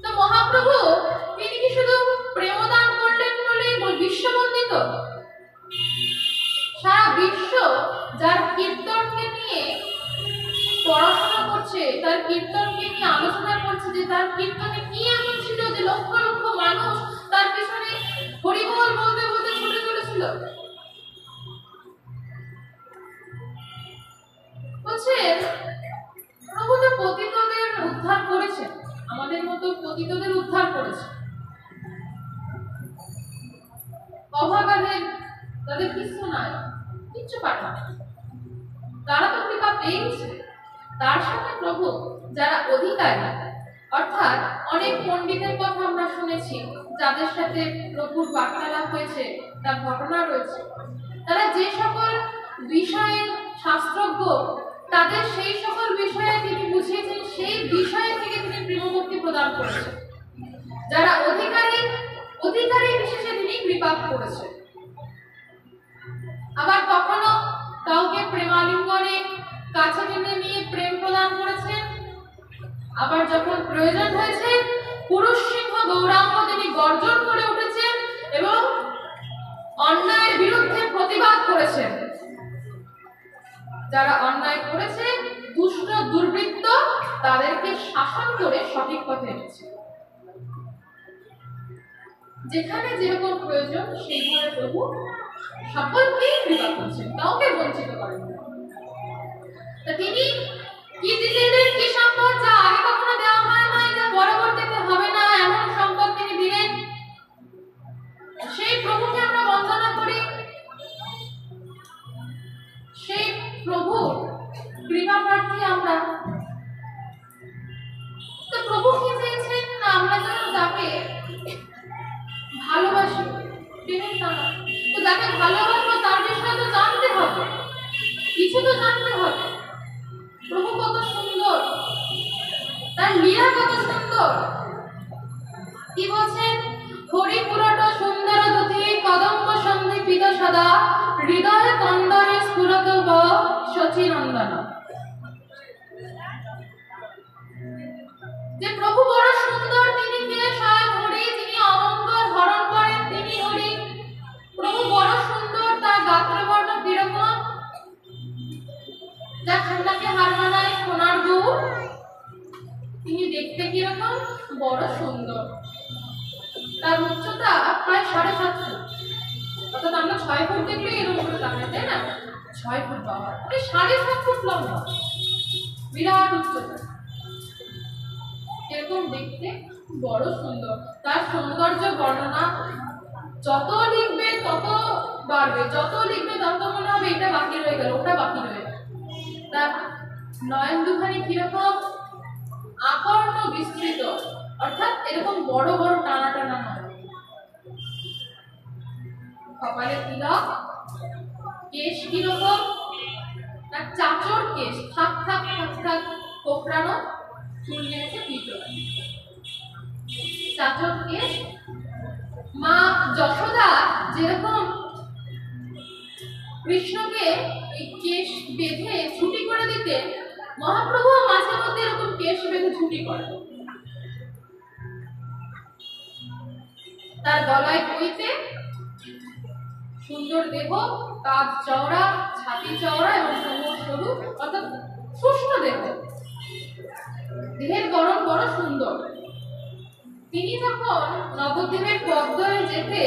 Speaker 1: তো মহাপ্রভু তিনি কি শুধু প্রেমদান করলেন বলেই বিশ্ববন্দিত? সারা বিশ্ব যার কীর্তনকে নিয়ে পড়াশোনা করছে, তার কীর্তনকে নিয়ে আলোচনা করছে, যে তার কীর্তনে কি এমন ছিল যে লক্ষ লক্ষ মানুষ তার পিছনে হরিবল বলতে বলতে ছুটে চলেছিল। বলছেন, প্রভু তো পতিতদের উদ্ধার করেছেন, আমাদের মতো পতিতদের উদ্ধার করেছে। অভাগাদের, তাদের কিছু নাই, কিচ্ছু পারে না, তারা তো কৃপা পেয়েছে। তার সাথে প্রভু যারা অধিকারী, অর্থাৎ অনেক পণ্ডিতের কথা আমরা শুনেছি, যাদের সাথে প্রভুর বার্তালাপ হয়েছে, তার ঘটনা রয়েছে, তারা যে সকল বিষয়ে শাস্ত্রজ্ঞ তাদের সেই সকল বিষয়ে তিনি বুঝিয়েছেন, সেই বিষয় থেকে তিনি প্রেমভক্তি প্রদান করেছেন। যারা অধিকারী বিশেষে তিনি কৃপা করেছেন। আবার কখনো কাউকে প্রেমালিঙ্গনে কাছে টেনে নিয়ে প্রেম প্রদান করেছেন। আবার যখন প্রয়োজন হয়েছে পুরুষ সিংহ গৌরাঙ্গ তিনি গর্জন করে উঠেছেন এবং অন্যায়ের বিরুদ্ধে প্রতিবাদ করেছেন। যারা অন্যায় করেছে, দুষ্ট দুর্বৃত্ত, তাদেরকে শাসন করে সঠিক পথে এনেছে। যেখানে যেরকম প্রয়োজন সেইভাবে প্রভু সকলকেই কৃপা করছেন, কাউকে বঞ্চিত করেন না। তিনি কি দিলেন, কি সম্পদ যা আগে কখনো দেওয়া হয় নাই, যা পরবর্তীতে হবে না, এমন সম্পদ তিনি দিলেন। সেই প্রভুকে আমরা বন্দনা করি, সেই প্রভু কৃপা প্রার্থী আমরা। তো প্রভু কি চেয়েছেন? আমরা যেন তাকে ভালোবাসি, তো যাকে ভালোবাসবো তার বিষয়ে তো জানতে হবে, কিছু তো জানতে হবে। প্রভু কত সুন্দর, তার লীলা কত সুন্দর। কি বলছেন? হরিপুরট সুন্দর দুতি কদম্ব সন্দীপিত সদা হৃদয় কন্দরে স্ফুরত শচীনন্দন। যে প্রভু বড় সুন্দর, তিনি কে? স্বয়ং হরি। তিনি অমঙ্গল হরণ করেন, তিনি হরি। প্রভু বড় সুন্দর, তার গাত্রবর্ণ কিরকম? যা ঠান্ডাকে হার মানায় সোনার গৌর। তিনি দেখতে কিরকম? বড় সুন্দর। তার উচ্চতা প্রায় 7.5 ফুট। অর্থাৎ আমরা 6 ফুট দেখলে এরকম করে দাঁড়ায়, তাই না? 6 ফুট বাবা, 7.5 ফুট লম্বা, বিরাট উচ্চতা। এরকম দেখতে বড় সুন্দর। তার সৌন্দর্য বর্ণনা যত লিখবে তত বাড়বে, যত লিখবে তত মনে হবে এটা বাকি রয়ে গেল, ওটা বাকি রয়ে গেল। তার নয়ন দুখানি কিরকম? আকর্ণ বিস্তৃত, অর্থাৎ এরকম বড় বড় টানা টানা নয়। কপালে তিলক, কেশ কিরকম? না চাচর কেশ, থাক থাক থাক থাক কোকড়ানো, চুল নেমেছে পিছনে, চাচর কেশ। মা যশোদা যেরকম কৃষ্ণকে এই কেশ বেঁধে ছুটি করে দিতে, মহাপ্রভু মাঝে মধ্যে এরকম কেশ বেঁধে ছুটি করে। তার গলায় কইতে, সুন্দর দেহ, কাঁধ চওড়া, ছাতি চওড়া এবং কোমর সরু, অর্থাৎ সুষ্ঠ দেহ, দেহের গড়ন বড় সুন্দর। তিনি যখন নবদ্বীপের পদ্ময়ে যেতে,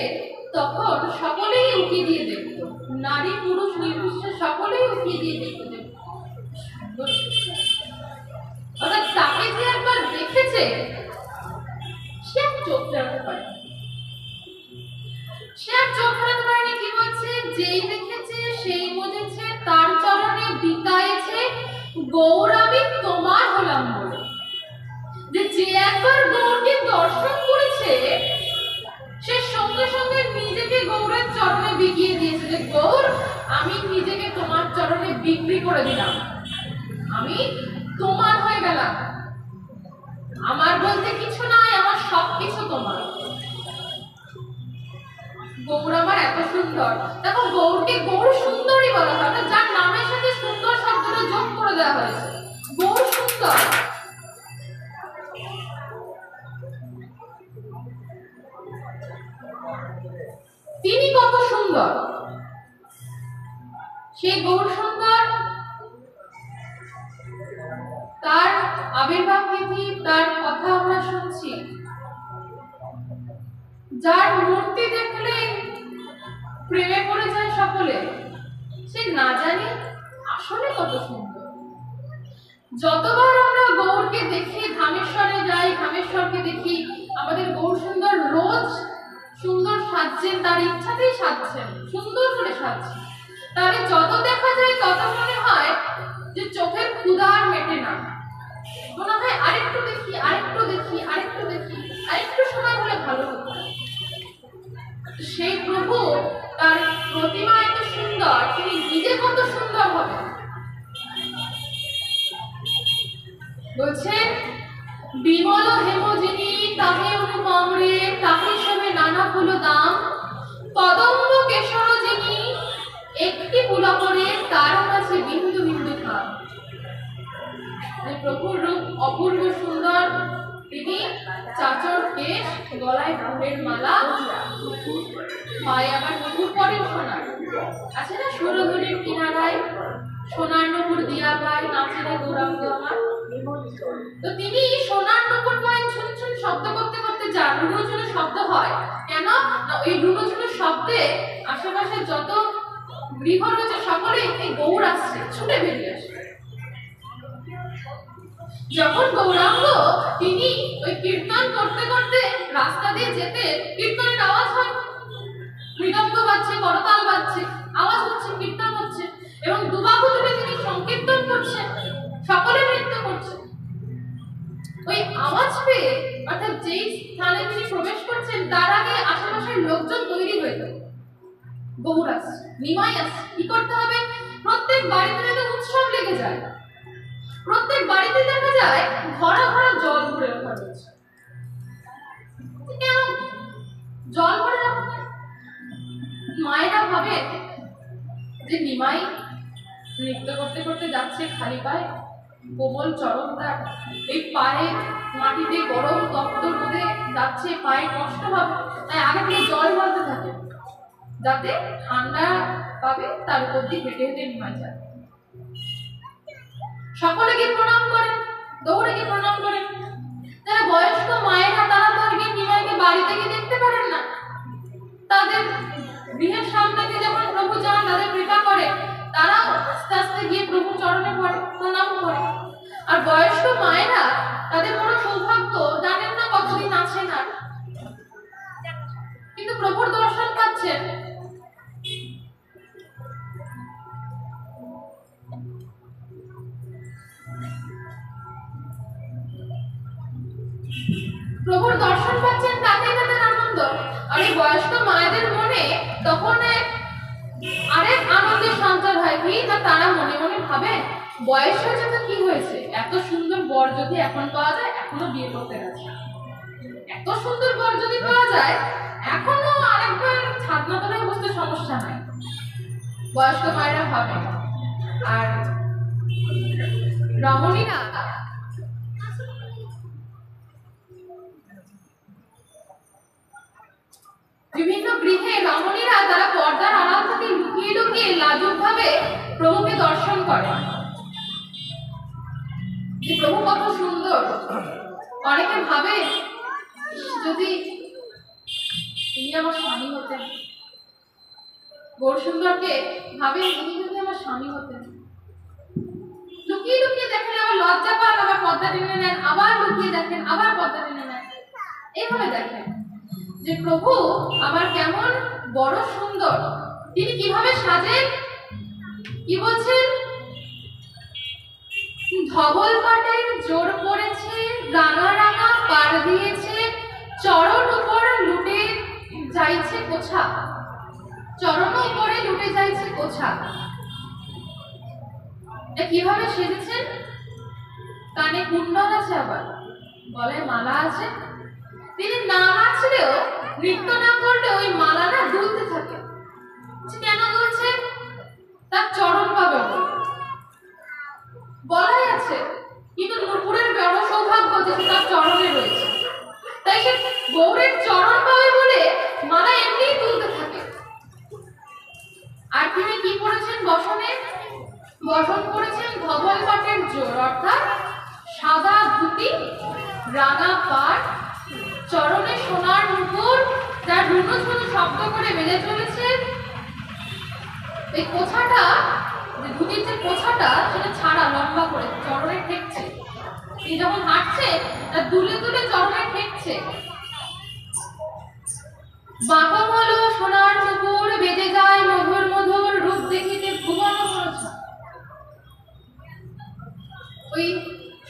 Speaker 1: তখন সকলেই উকি দিয়ে দেখত, নারী পুরুষ নির্বিশেষে সকলেই উকি দিয়ে দেখত। অর্থাৎ তাকে যে একবার দেখেছে সে চোখ ফেরাতে পারে, সে আর চোখ ফেরাতে পারেনি। কি বলছে? যেই দেখেছে সেই বুঝেছে, তার চরণে বিতাইছে গৌর আমি তোমার হলাম বলে। যে একবার গৌরকে দর্শন করেছে সে সঙ্গে সঙ্গে নিজেকে গৌরের চরণে বিকিয়ে দিয়েছে, যে গৌর আমি নিজেকে তোমার চরণে বিক্রি করে দিলাম, আমি তোমার হয়ে গেলাম, আমার বলতে কিছু নাই, আমার সবকিছু তোমার। গৌর আমার এত সুন্দর। দেখো, গৌরকে গৌর সুন্দরই বলা হয়, যার নামের সাথে সুন্দর শব্দটা যোগ করে দেওয়া হয়েছে, গৌর সুন্দর। তিনি কত সুন্দর, সেই গৌর সুন্দর। তার আবির্ভাব তিথি, তার কথা আমরা শুনছি। যার মূর্তি দেখলে প্রেমে পড়ে যায় সকলে, সে না জানি আসলে কত সুন্দর। যতবার আমরা গৌরকে দেখি, ধামেশ্বরে যাই, ধামেশ্বরকে দেখি, আমাদের গৌর সুন্দর রোজ সুন্দর সাজছেন, তার ইচ্ছাতেই সাজছেন, সুন্দর করে সাজছেন। তাহলে যত দেখা যায় তত মনে হয় যে চোখের ক্ষুধা আর মেটে না, মনে হয় আরেকটু দেখি, আরেকটু দেখি, আরেকটু দেখি, আরেকটু সময় হলে ভালো হতো। সেই প্রভু, তার প্রতিমা এত সুন্দর, তিনি নিজে কত সুন্দর হবে। বলছেন বিমল হেমজিনী তাহে অনুপম রে তাহে সবে নানা ফুল দাম কদম্ব কেশর যিনি একটি পুলকরে তার কাছে বিন্দু বিন্দু খাম। প্রভুর রূপ অপূর্ব সুন্দর, তিনি চাচর কেশ, গলায় ফুলের মালা, পায়ে আবার নুপুর পরে সোনার আছে না, সুরধুনির কিনারায় সোনার নুপুর দিয়া পায় নাচে রে গৌরাঙ্গ আমার। তো তিনি সোনার নুপুর পায়ে ছুন ছুন শব্দ করতে করতে যান, রুনুঝুনু শব্দ হয় কেন না, ওই রুনুঝুনু শব্দে আশেপাশে যত গৃহ রয়েছে সকলে এই গৌর আসছে ছুটে বেরিয়ে আসে। যখন গৌরাঙ্গ তিনি ওই কীর্তন করতে করতে রাস্তা দিয়ে যেতে, কীর্তনের আওয়াজ হয়, মৃদঙ্গ বাজছে, করতাল বাজছে, আওয়াজ হচ্ছে, কীর্তন হচ্ছে, এবং দুবাহু তুলে তিনি সংকীর্তন করছেন, সকলে নৃত্য করছে। ওই আওয়াজ পেয়ে অর্থাৎ যেই স্থানে তিনি প্রবেশ করছেন তার আগে আশেপাশের লোকজন তৈরি হয়ে গেল, গৌর আসছে, নিমাই আসছে, কি করতে হবে? প্রত্যেক বাড়িতে যেন উৎসব লেগে যায়, প্রত্যেক বাড়িতে দেখা যায় ঘরা ঘরা জল ভরে রাখা রয়েছে। কেন জল ভরে রাখা? মায়েরা ভাবে যে নিমাই নৃত্য করতে করতে যাচ্ছে খালি পায়ে, কোমল চরণ তার, এই পায়ে মাটিতে গরম তপ্ত রোদে যাচ্ছে, পায়ে কষ্ট হবে, তাই আগে থেকে জল ঢালতে থাকে যাতে ঠান্ডা পাবে, তার উপর দিয়ে হেঁটে হেঁটে নিমাই যায়। সকলে গিয়ে প্রণাম করেন, দৌড়ে গিয়ে প্রণাম করেন। যারা বয়স্ক মায়েরা তারা তো আর গিয়ে নিমাইকে বাড়িতে গিয়ে দেখতে পারেন না, তাদের গৃহের সামনে দিয়ে যখন প্রভু যান তাদের কৃপা করে, তারাও আস্তে আস্তে গিয়ে প্রভু চরণে পড়ে, প্রণাম করে। আর বয়স্ক মায়েরা তাদের বড় সৌভাগ্য, জানেন না কতদিন আছেন আর, কিন্তু প্রভুর দর্শন পাচ্ছেন। প্রভুর দর্শন পাচ্ছেন, তাতেই তাদের আনন্দ। আর এই বয়স্ক মায়েদের মনে তখন আরেক আনন্দের সঞ্চার হয়, কি না, তারা মনে মনে ভাবে বয়স হয়েছে তো কি হয়েছে, এত সুন্দর বর যদি এখন পাওয়া যায়, এখনো বিয়ে করতে গেছে, এত সুন্দর বর যদি পাওয়া যায়, এখনো আরেকবার ছাদনা তলায় বসতে সমস্যা নাই, বয়স্ক মায়েরা ভাবে। আর রমণীরা বিভিন্ন গৃহে রমণীরা তারা পর্দার আড়াল থেকে লুকিয়ে লুকিয়ে লাজুক ভাবে প্রভুকে দর্শন করে, যে প্রভু কত সুন্দর। অনেকে ভাবে যদি তিনি আমার স্বামী হতেন, গৌর সুন্দরকে ভাবে তিনি যদি আমার স্বামী হতেন। লুকিয়ে লুকিয়ে দেখেন, আবার লজ্জা পান, আবার পর্দা টেনে নেন, আবার লুকিয়ে দেখেন, আবার পর্দা টেনে নেন, এইভাবে দেখেন যে প্রভু আমার কেমন বড় সুন্দর, তিনি কিভাবে সাজেন। কি বলছেন? ধবল পাটের জোর পড়েছে, রাঙা রাঙা পার দিয়েছে, চরণ উপর লুটে যাইছে কোছা, চরণ উপরে লুটে যাইছে কোছা। কিভাবে সেজেছেন? কানে কুণ্ডল আছে, আবার গলায় মালা আছে, তিনি না নাচলেও নৃত্য না করলে ওই মালা না দুলতে থাকে। কেন দুলছে? তার চরণ পাবে বলাই আছে, কিন্তু নুপুরের বড় সৌভাগ্য যে তার চরণে রয়েছে, তাই সে গৌরের চরণ পাবে বলে মালা এমনি দুলতে থাকে। আর তিনি কি করেছেন? বসনে বসন করেছেন ধবল পাটের জোর, অর্থাৎ সাদা ধুতি, রাঙা পাট, চরণে সোনার নুপুর, যার রুনু ঝুনু শব্দ করে বেজে চলেছে। এই কোছাটা, যে ধুতির যে কোছাটা, সেটা ছাড়া লম্বা করে চরণে ঠেকছে, তিনি যখন হাঁটছে তার দুলে দুলে চরণে ঠেকছে। বাঁকামল সোনার নুপুর বেজে যায় মধুর মধুর, রূপ দেখিতে ভুবন মনোছা। ওই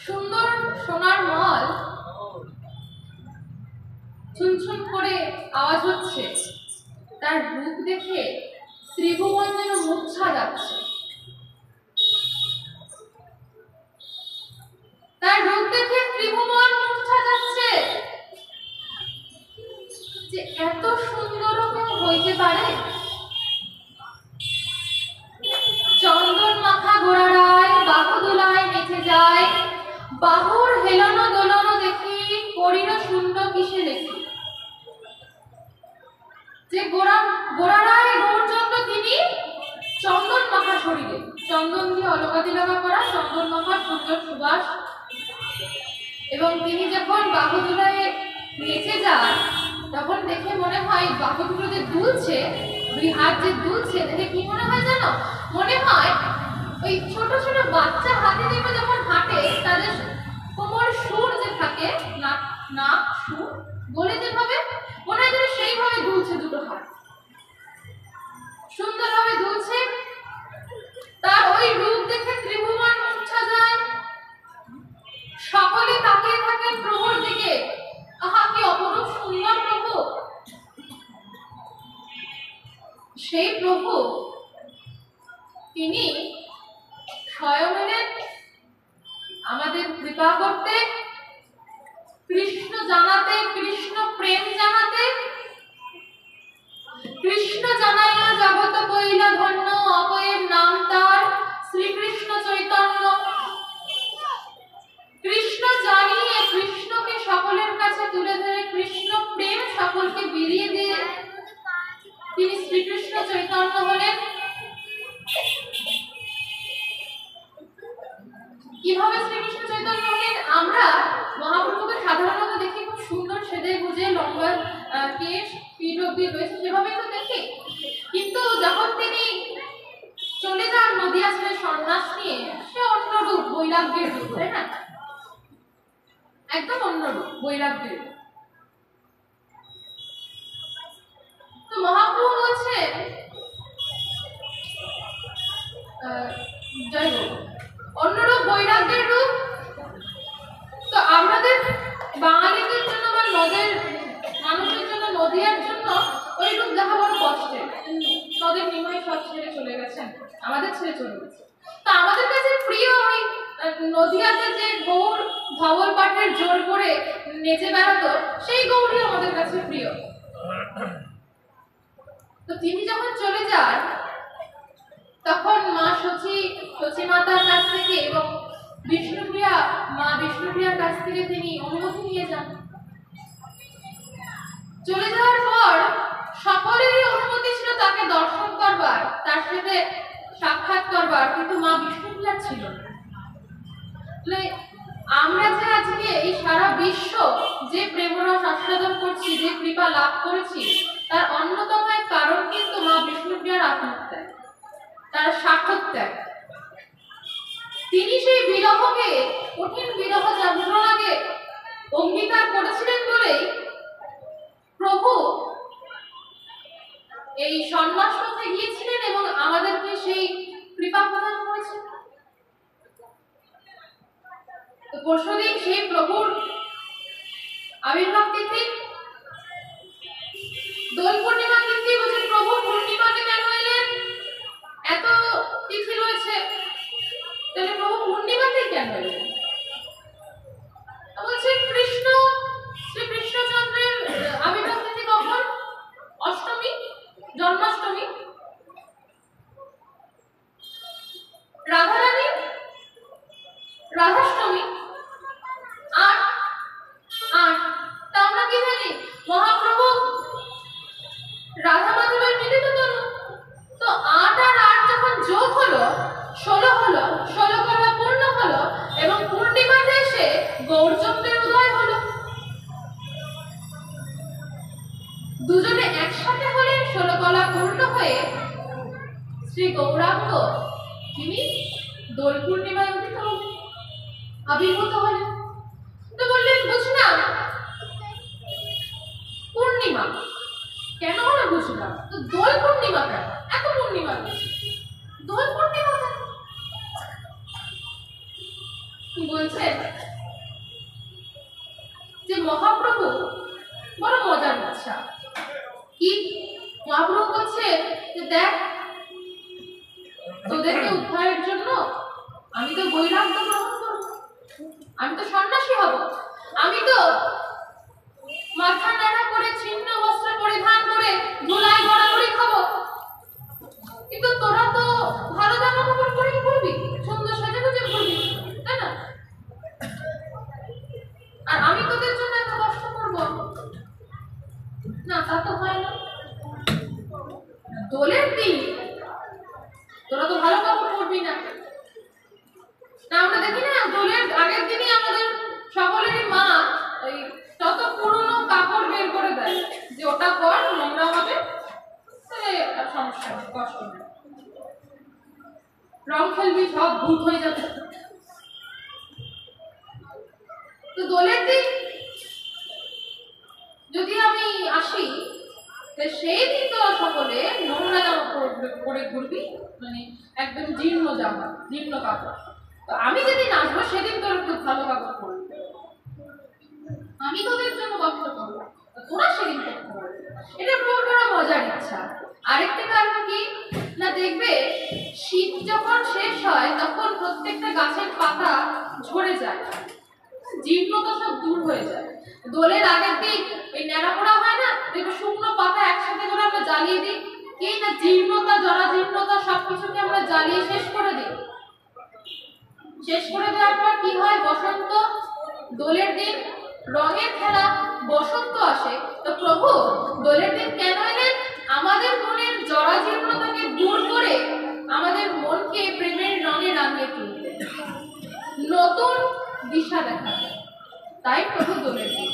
Speaker 1: সুন্দর সোনার মল ছুনছুন করে আওয়াজ হচ্ছে, তার রূপ দেখে ত্রিভুবন যেন মূর্ছা যাচ্ছে। তার রূপ যে এত সুন্দরও কেউ হইতে পারে। চন্দন মাখা গোড়ারায় বাহু দোলায় নেচে যায়, বাহুর হেলনো দোলনো দেখি করিল শূন্য কিসে দেখি। যে গোড়ারায় গৌরচন্দ্র তিনি চন্দন মাখা শরীরে, চন্দন দিয়ে অলকা তিলকা করা, চন্দন মাখা সুন্দর সুবাস, এবং তিনি যখন বাহু দোলায় নেচে যান তখন দেখে মনে হয় বাহু দুটো যে দুলছে, দুই হাত যে দুলছে দেখে কি মনে হয় জানো? মনে হয় ওই ছোট ছোট বাচ্চা হাতে দেখবে যখন হাঁটে তাদের কোমর সুর যে থাকে, নাক সুর গলে যেভাবে, মনে হয় যেন সেইভাবে দুলছে দুটো হাত, সুন্দরভাবে দুলছে। তার ওই রূপ দেখে ত্রিভুবন মুগ্ধ যায়, সকলে তাকিয়ে থাকেন প্রভুর দিকে। আহা, কি অপরূপ সুন্দর প্রভু! সেই প্রভু তিনি স্বয়ং এলেন আমাদের কৃপা করতে, কৃষ্ণ জানাতে, কৃষ্ণ প্রেম জানাতে। কৃষ্ণ জানাইয়া জগত বইলা ধন্য, অপয়ের নাম তার শ্রীকৃষ্ণ চৈতন্য। কৃষ্ণ জানিয়ে কৃষ্ণকে সকলের কাছে তুলে ধরে কৃষ্ণ প্রেম সকলকে বিলিয়ে দিয়ে তিনি শ্রীকৃষ্ণ চৈতন্য হলেন। কিভাবে শ্রীকৃষ্ণ চৈতন্য হলেন? আমরা মহাপ্রভুকে সাধারণত দেখি খুব সুন্দর সেজে গুজে, লম্বা কেশ, পিঠ অব্দি রয়েছে, সেভাবেই তো দেখি। কিন্তু যখন তিনি চলে যান নদিয়া ছেড়ে সন্ন্যাস নিয়ে, সে অন্য রূপ, বৈরাগ্যের রূপ, তাই না? একদম অন্য রূপ, বৈরাগ্যের। তো মহাপ্রভু বলছেন, জয় হোক, অন্যরূপ বৈরাগ্যের রূপ। তো আমাদের বাঙালিদের জন্য বা নদের মানুষের জন্য, নদিয়ার জন্য ওই রূপ দেখা বড় কষ্টের। নদের নিমাই সব ছেড়ে চলে গেছেন, আমাদের ছেড়ে চলে গেছে। তো আমাদের কাছে প্রিয় ওই নদিয়াতে যে গৌর ধবল পাঠের জোর করে নেচে বেড়াতো, সেই গৌরই আমাদের কাছে প্রিয়। তো তিনি যখন চলে যান তখন মা সচি মাতার কাছ থেকে এবং মা বিষ্ণুপ্রিয়ার কাছ থেকে তিনি অনুমতি নিয়ে যান। চলে যাওয়ার পর সকলেরই অনুমতি ছিল তাকে দর্শন করবার, তার সাথে সাক্ষাৎ করবার, কিন্তু মা বিষ্ণুপ্রিয়ার ছিল না। আমরা যে আজকে এই সারা বিশ্ব যে প্রেমরস আস্বাদন করছি, যে কৃপা লাভ করেছি, তার অন্যতম এক কারণ কিন্তু মা বিষ্ণুপ্রিয়ার আত্মত্যাগ, তার সাক্ষাৎ। তিনি সেই বিরহকে, কঠিন বিরহ যন্ত্রণাকে অঙ্গীকার করেছিলেন বলেই প্রভু এই সন্ন্যাস পথে গিয়েছিলেন এবং আমাদেরকে সেই কৃপা প্রদান করেছেন। তো পরশুদিন সেই প্রভুর আবির্ভাব তিথি, দোল পূর্ণিমা তিথি। বলছেন প্রভু পূর্ণিমাতে কেন এলেন? এত তিথি রয়েছে, তাহলে প্রভু পূর্ণিমাতে কেন এলেন? বলছে শ্রীকৃষ্ণচন্দ্রের আবির্ভাব তিথি কখন? অষ্টমী, জন্মাষ্টমী। রাধারানী রাধাষ্টমী। আর তা আমরা কি জানি? মহাপ্রভু রাধা মাধবের মিলিত তনু। তো ৮ আর ৮ যখন যোগ হলো 16 হলো, 16 কলা পূর্ণ হলো এবং পূর্ণিমাতে এসে গৌরচন্দ্রের উদয় হলো। দুজনে একসাথে হলেন, 16 কলা পূর্ণ হয়ে শ্রী গৌরাঙ্গ তিনি দোল পূর্ণিমায় উদিত হলেন, আবির্ভূত হলেন। তো বললেন বুঝলাম পূর্ণিমা কেন হলো, বুঝলাম, তো দোল পূর্ণিমা কেন? এত পূর্ণিমা রয়েছে, দোল পূর্ণিমা কেন? বলছেন যে মহাপ্রভু বড় মজার বাচ্চা। কি মহাপ্রভু বলছে যে দেখ, তোদেরকে উদ্ধারের জন্য আমি তো বৈরাগ্য গ্রহণ করবো, আমি তো সন্ন্যাসী হব, আমি তো মাথা নাড়া করে ছিন্ন বস্ত্র না, তা তো হয় না। দোলের দিন তোরা তো ভালো কাপড় পরবি না। আমরা দেখি না, দোলের আগের দিনই আমাদের সকলেরই মা ওই যত পুরনো কাপড় বের করে দেয় যে ওটা পর, নোংরা হবে, সমস্যা হবে, কষ্ট হবে, রং খেলবি, সব ভূত হয়ে যাবে। তো দোলের দিন যদি আমি আসি, সেই দিন তো সকলে নোংরা জামা পরে ঘুরবি, মানে একদম জীর্ণ জামা, জীর্ণ কাপড়। তো আমি যেদিন আসবো সেদিন তোর খুব ভালো কাপড় পরবি, আমি তোদের জন্য কষ্ট করবো, তোরা সেদিন করতে পারবি। এটা বড় মজার ইচ্ছা। আরেকটা কারণ কি না, দেখবে শীত যখন শেষ হয় তখন প্রত্যেকটা গাছের পাতা ঝরে যায়, জীর্ণতা সব দূর হয়ে যায়। দোলের আগের দিন এই ন্যাড়াপোড়া হয় না, দেখবে শুকনো পাতা একসাথে করে আমরা জ্বালিয়ে দিই, এই না জীর্ণতা, জরাজীর্ণতা সবকিছুকে আমরা জ্বালিয়ে শেষ করে দিই। শেষ করে দেওয়ার পর কি হয়, বসন্ত, দোলের দিন রঙের খেলা, বসন্ত আসে। তো প্রভু দোলের দিন কেন এলেন? আমাদের মনের জরাজীর্ণতাকে দূর করে আমাদের মনকে প্রেমের রঙে রাঙিয়ে তুলতে, নতুন দিশা দেখাতে, তাই প্রভু দোলের দিন।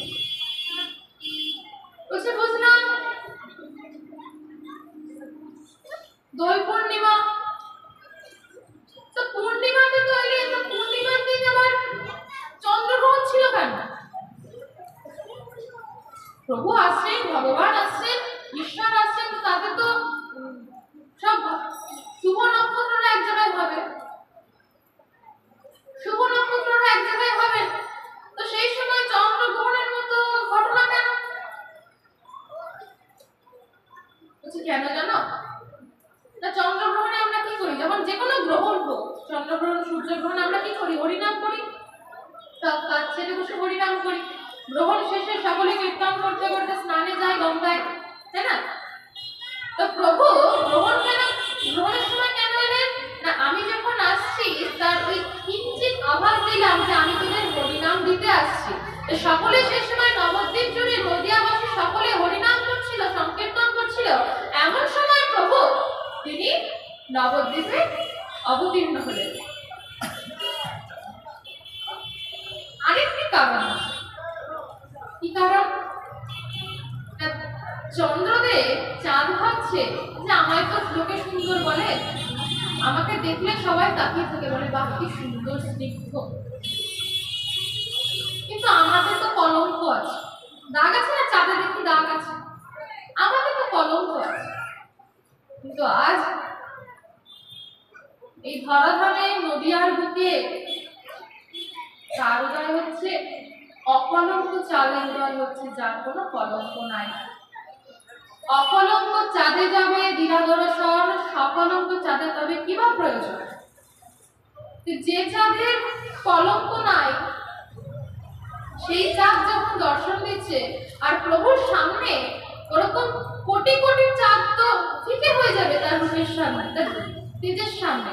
Speaker 1: বুঝলাম দোল পূর্ণিমা, তো পূর্ণিমাতে তো এলে, তো পূর্ণিমার দিন আবার চন্দ্রগ্রহণ ছিল কেন? প্রভু আসছেন, ভগবান আসছেন, ঈশ্বর আসছেন, তো তাদের তো সব শুভ নক্ষত্ররা এক জায়গায় হবে, শুভ নক্ষত্ররা এক জায়গায় হবে, তো সেই সময় চন্দ্রগ্রহণের মতো ঘটনা কেন? কেন জানো না, চন্দ্রগ্রহণে আমরা কি করি, যখন যে কোনো গ্রহণ হোক, চন্দ্রগ্রহণ, সূর্যগ্রহণ, আমরা কি করি, হরিনাম করি, কাজ ছেড়ে বসে হরিনাম করি। গ্রহণ শেষে সকলে কীর্তন করতে করতে স্নানে যায় গঙ্গায়, তাই না? তো প্রভু গ্রহণ কেন, গ্রহণের সময় কেন এলেন না, আমি যখন আসছি তার ওই কিঞ্চিত আভাস দিলাম যে আমি তোদের হরিনাম দিতে আসছি। তো সকলে সেই সময় নবদ্বীপ জুড়ে নদিয়াবাসী সকলে হরিনাম করছিল, সংকীর্তন করছিল, এমন সময় প্রভু তিনি নবদ্বীপে অবতীর্ণ হলেন। আরেকটি কারণ, কি কারণ? চন্দ্রদেব চাঁদ ভাবছে যে আমায় তো লোকে সুন্দর বলে, আমাকে দেখলে সবাই তাকিয়ে থাকে, বলে বাহ কি সুন্দর স্নিগ্ধ, কিন্তু আমাদের তো কলঙ্ক আছে, দাগ আছে না, চাঁদে দেখি দাগ আছে, আমাদের তো কলঙ্ক আছে। কিন্তু আজ এই ধরাধামে নদিয়ার বুকে চার উদয় হচ্ছে, অকলঙ্ক চাঁদের উদয় হচ্ছে, যার কোনো কলঙ্ক নাই। অকলঙ্ক চাঁদে যাবে দিনাদরসর, সকলঙ্ক চাঁদে তবে কি বা প্রয়োজন? যে চাঁদের কলঙ্ক নাই, সেই চাঁদ যখন দর্শন দিচ্ছে, আর প্রভুর সামনে ওরকম কোটি কোটি চাঁদ তো ফিকে হয়ে যাবে তার রূপের সামনে, তার তেজের সামনে।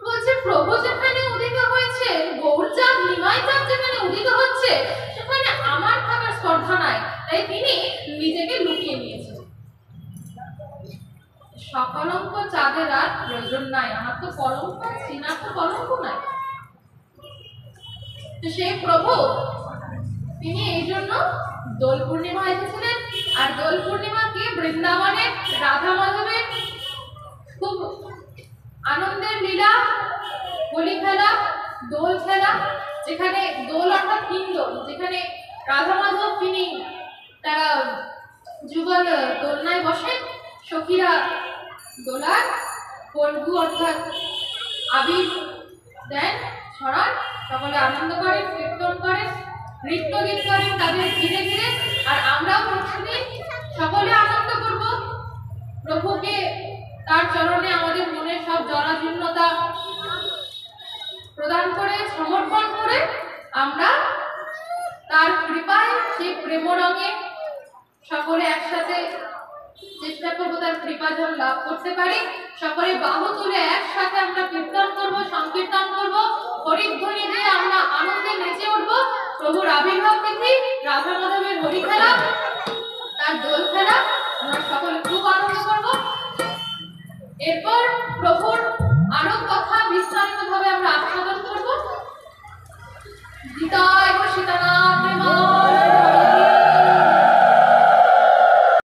Speaker 1: বলছে প্রভু যেখানে উদিত হয়েছে, গৌর চাঁদ, নিমাই চাঁদ যেখানে উদিত হচ্ছে, সেখানে আমার থাকার স্পর্ধা নাই, তাই তিনি নিজেকে লুকিয়ে নিয়েছেন। সকলঙ্ক চাঁদের আর প্রয়োজন নাই, আমার তো কলঙ্ক আছে, না তো কলঙ্ক নাই। তো সেই প্রভু তিনি এই জন্য দোল পূর্ণিমা এসেছিলেন। আর দোল পূর্ণিমাকে বৃন্দাবনে রাধা মাধবের খুব আনন্দের লীলা, হোলি খেলা, দোল খেলা, যেখানে দোল অর্থাৎ হিন্দোল, যেখানে রাধা মাধব তিনি তারা যুগল দোলনায় বসেন, সখীরা দোলার, ফল্গু অর্থাৎ আবির দেন, ছড়ান, সকলে আনন্দ করেন, কীর্তন করেন, নৃত্য গীত করেন তাদের ঘিরে ঘিরে। আর আমরাও প্রতিদিন সকলে আনন্দ করব, প্রভুকে তার চরণে আমাদের মনের সব জরাজীর্ণতা প্রদান করে, সমর্পণ করে আমরা তার কৃপায় সেই প্রেম রঙে সকলে একসাথে চেষ্টা করবো তার কৃপা যেন লাভ করতে পারি। সকলে বাহু তুলে একসাথে আমরা কীর্তন করবো, সংকীর্তন করবো, হরিধ্বনি দিয়ে আমরা আনন্দে নেচে উঠবো। প্রভুর আবির্ভাব তিথি, রাধা মাধবের হরি খেলা, তার এরপর প্রভুর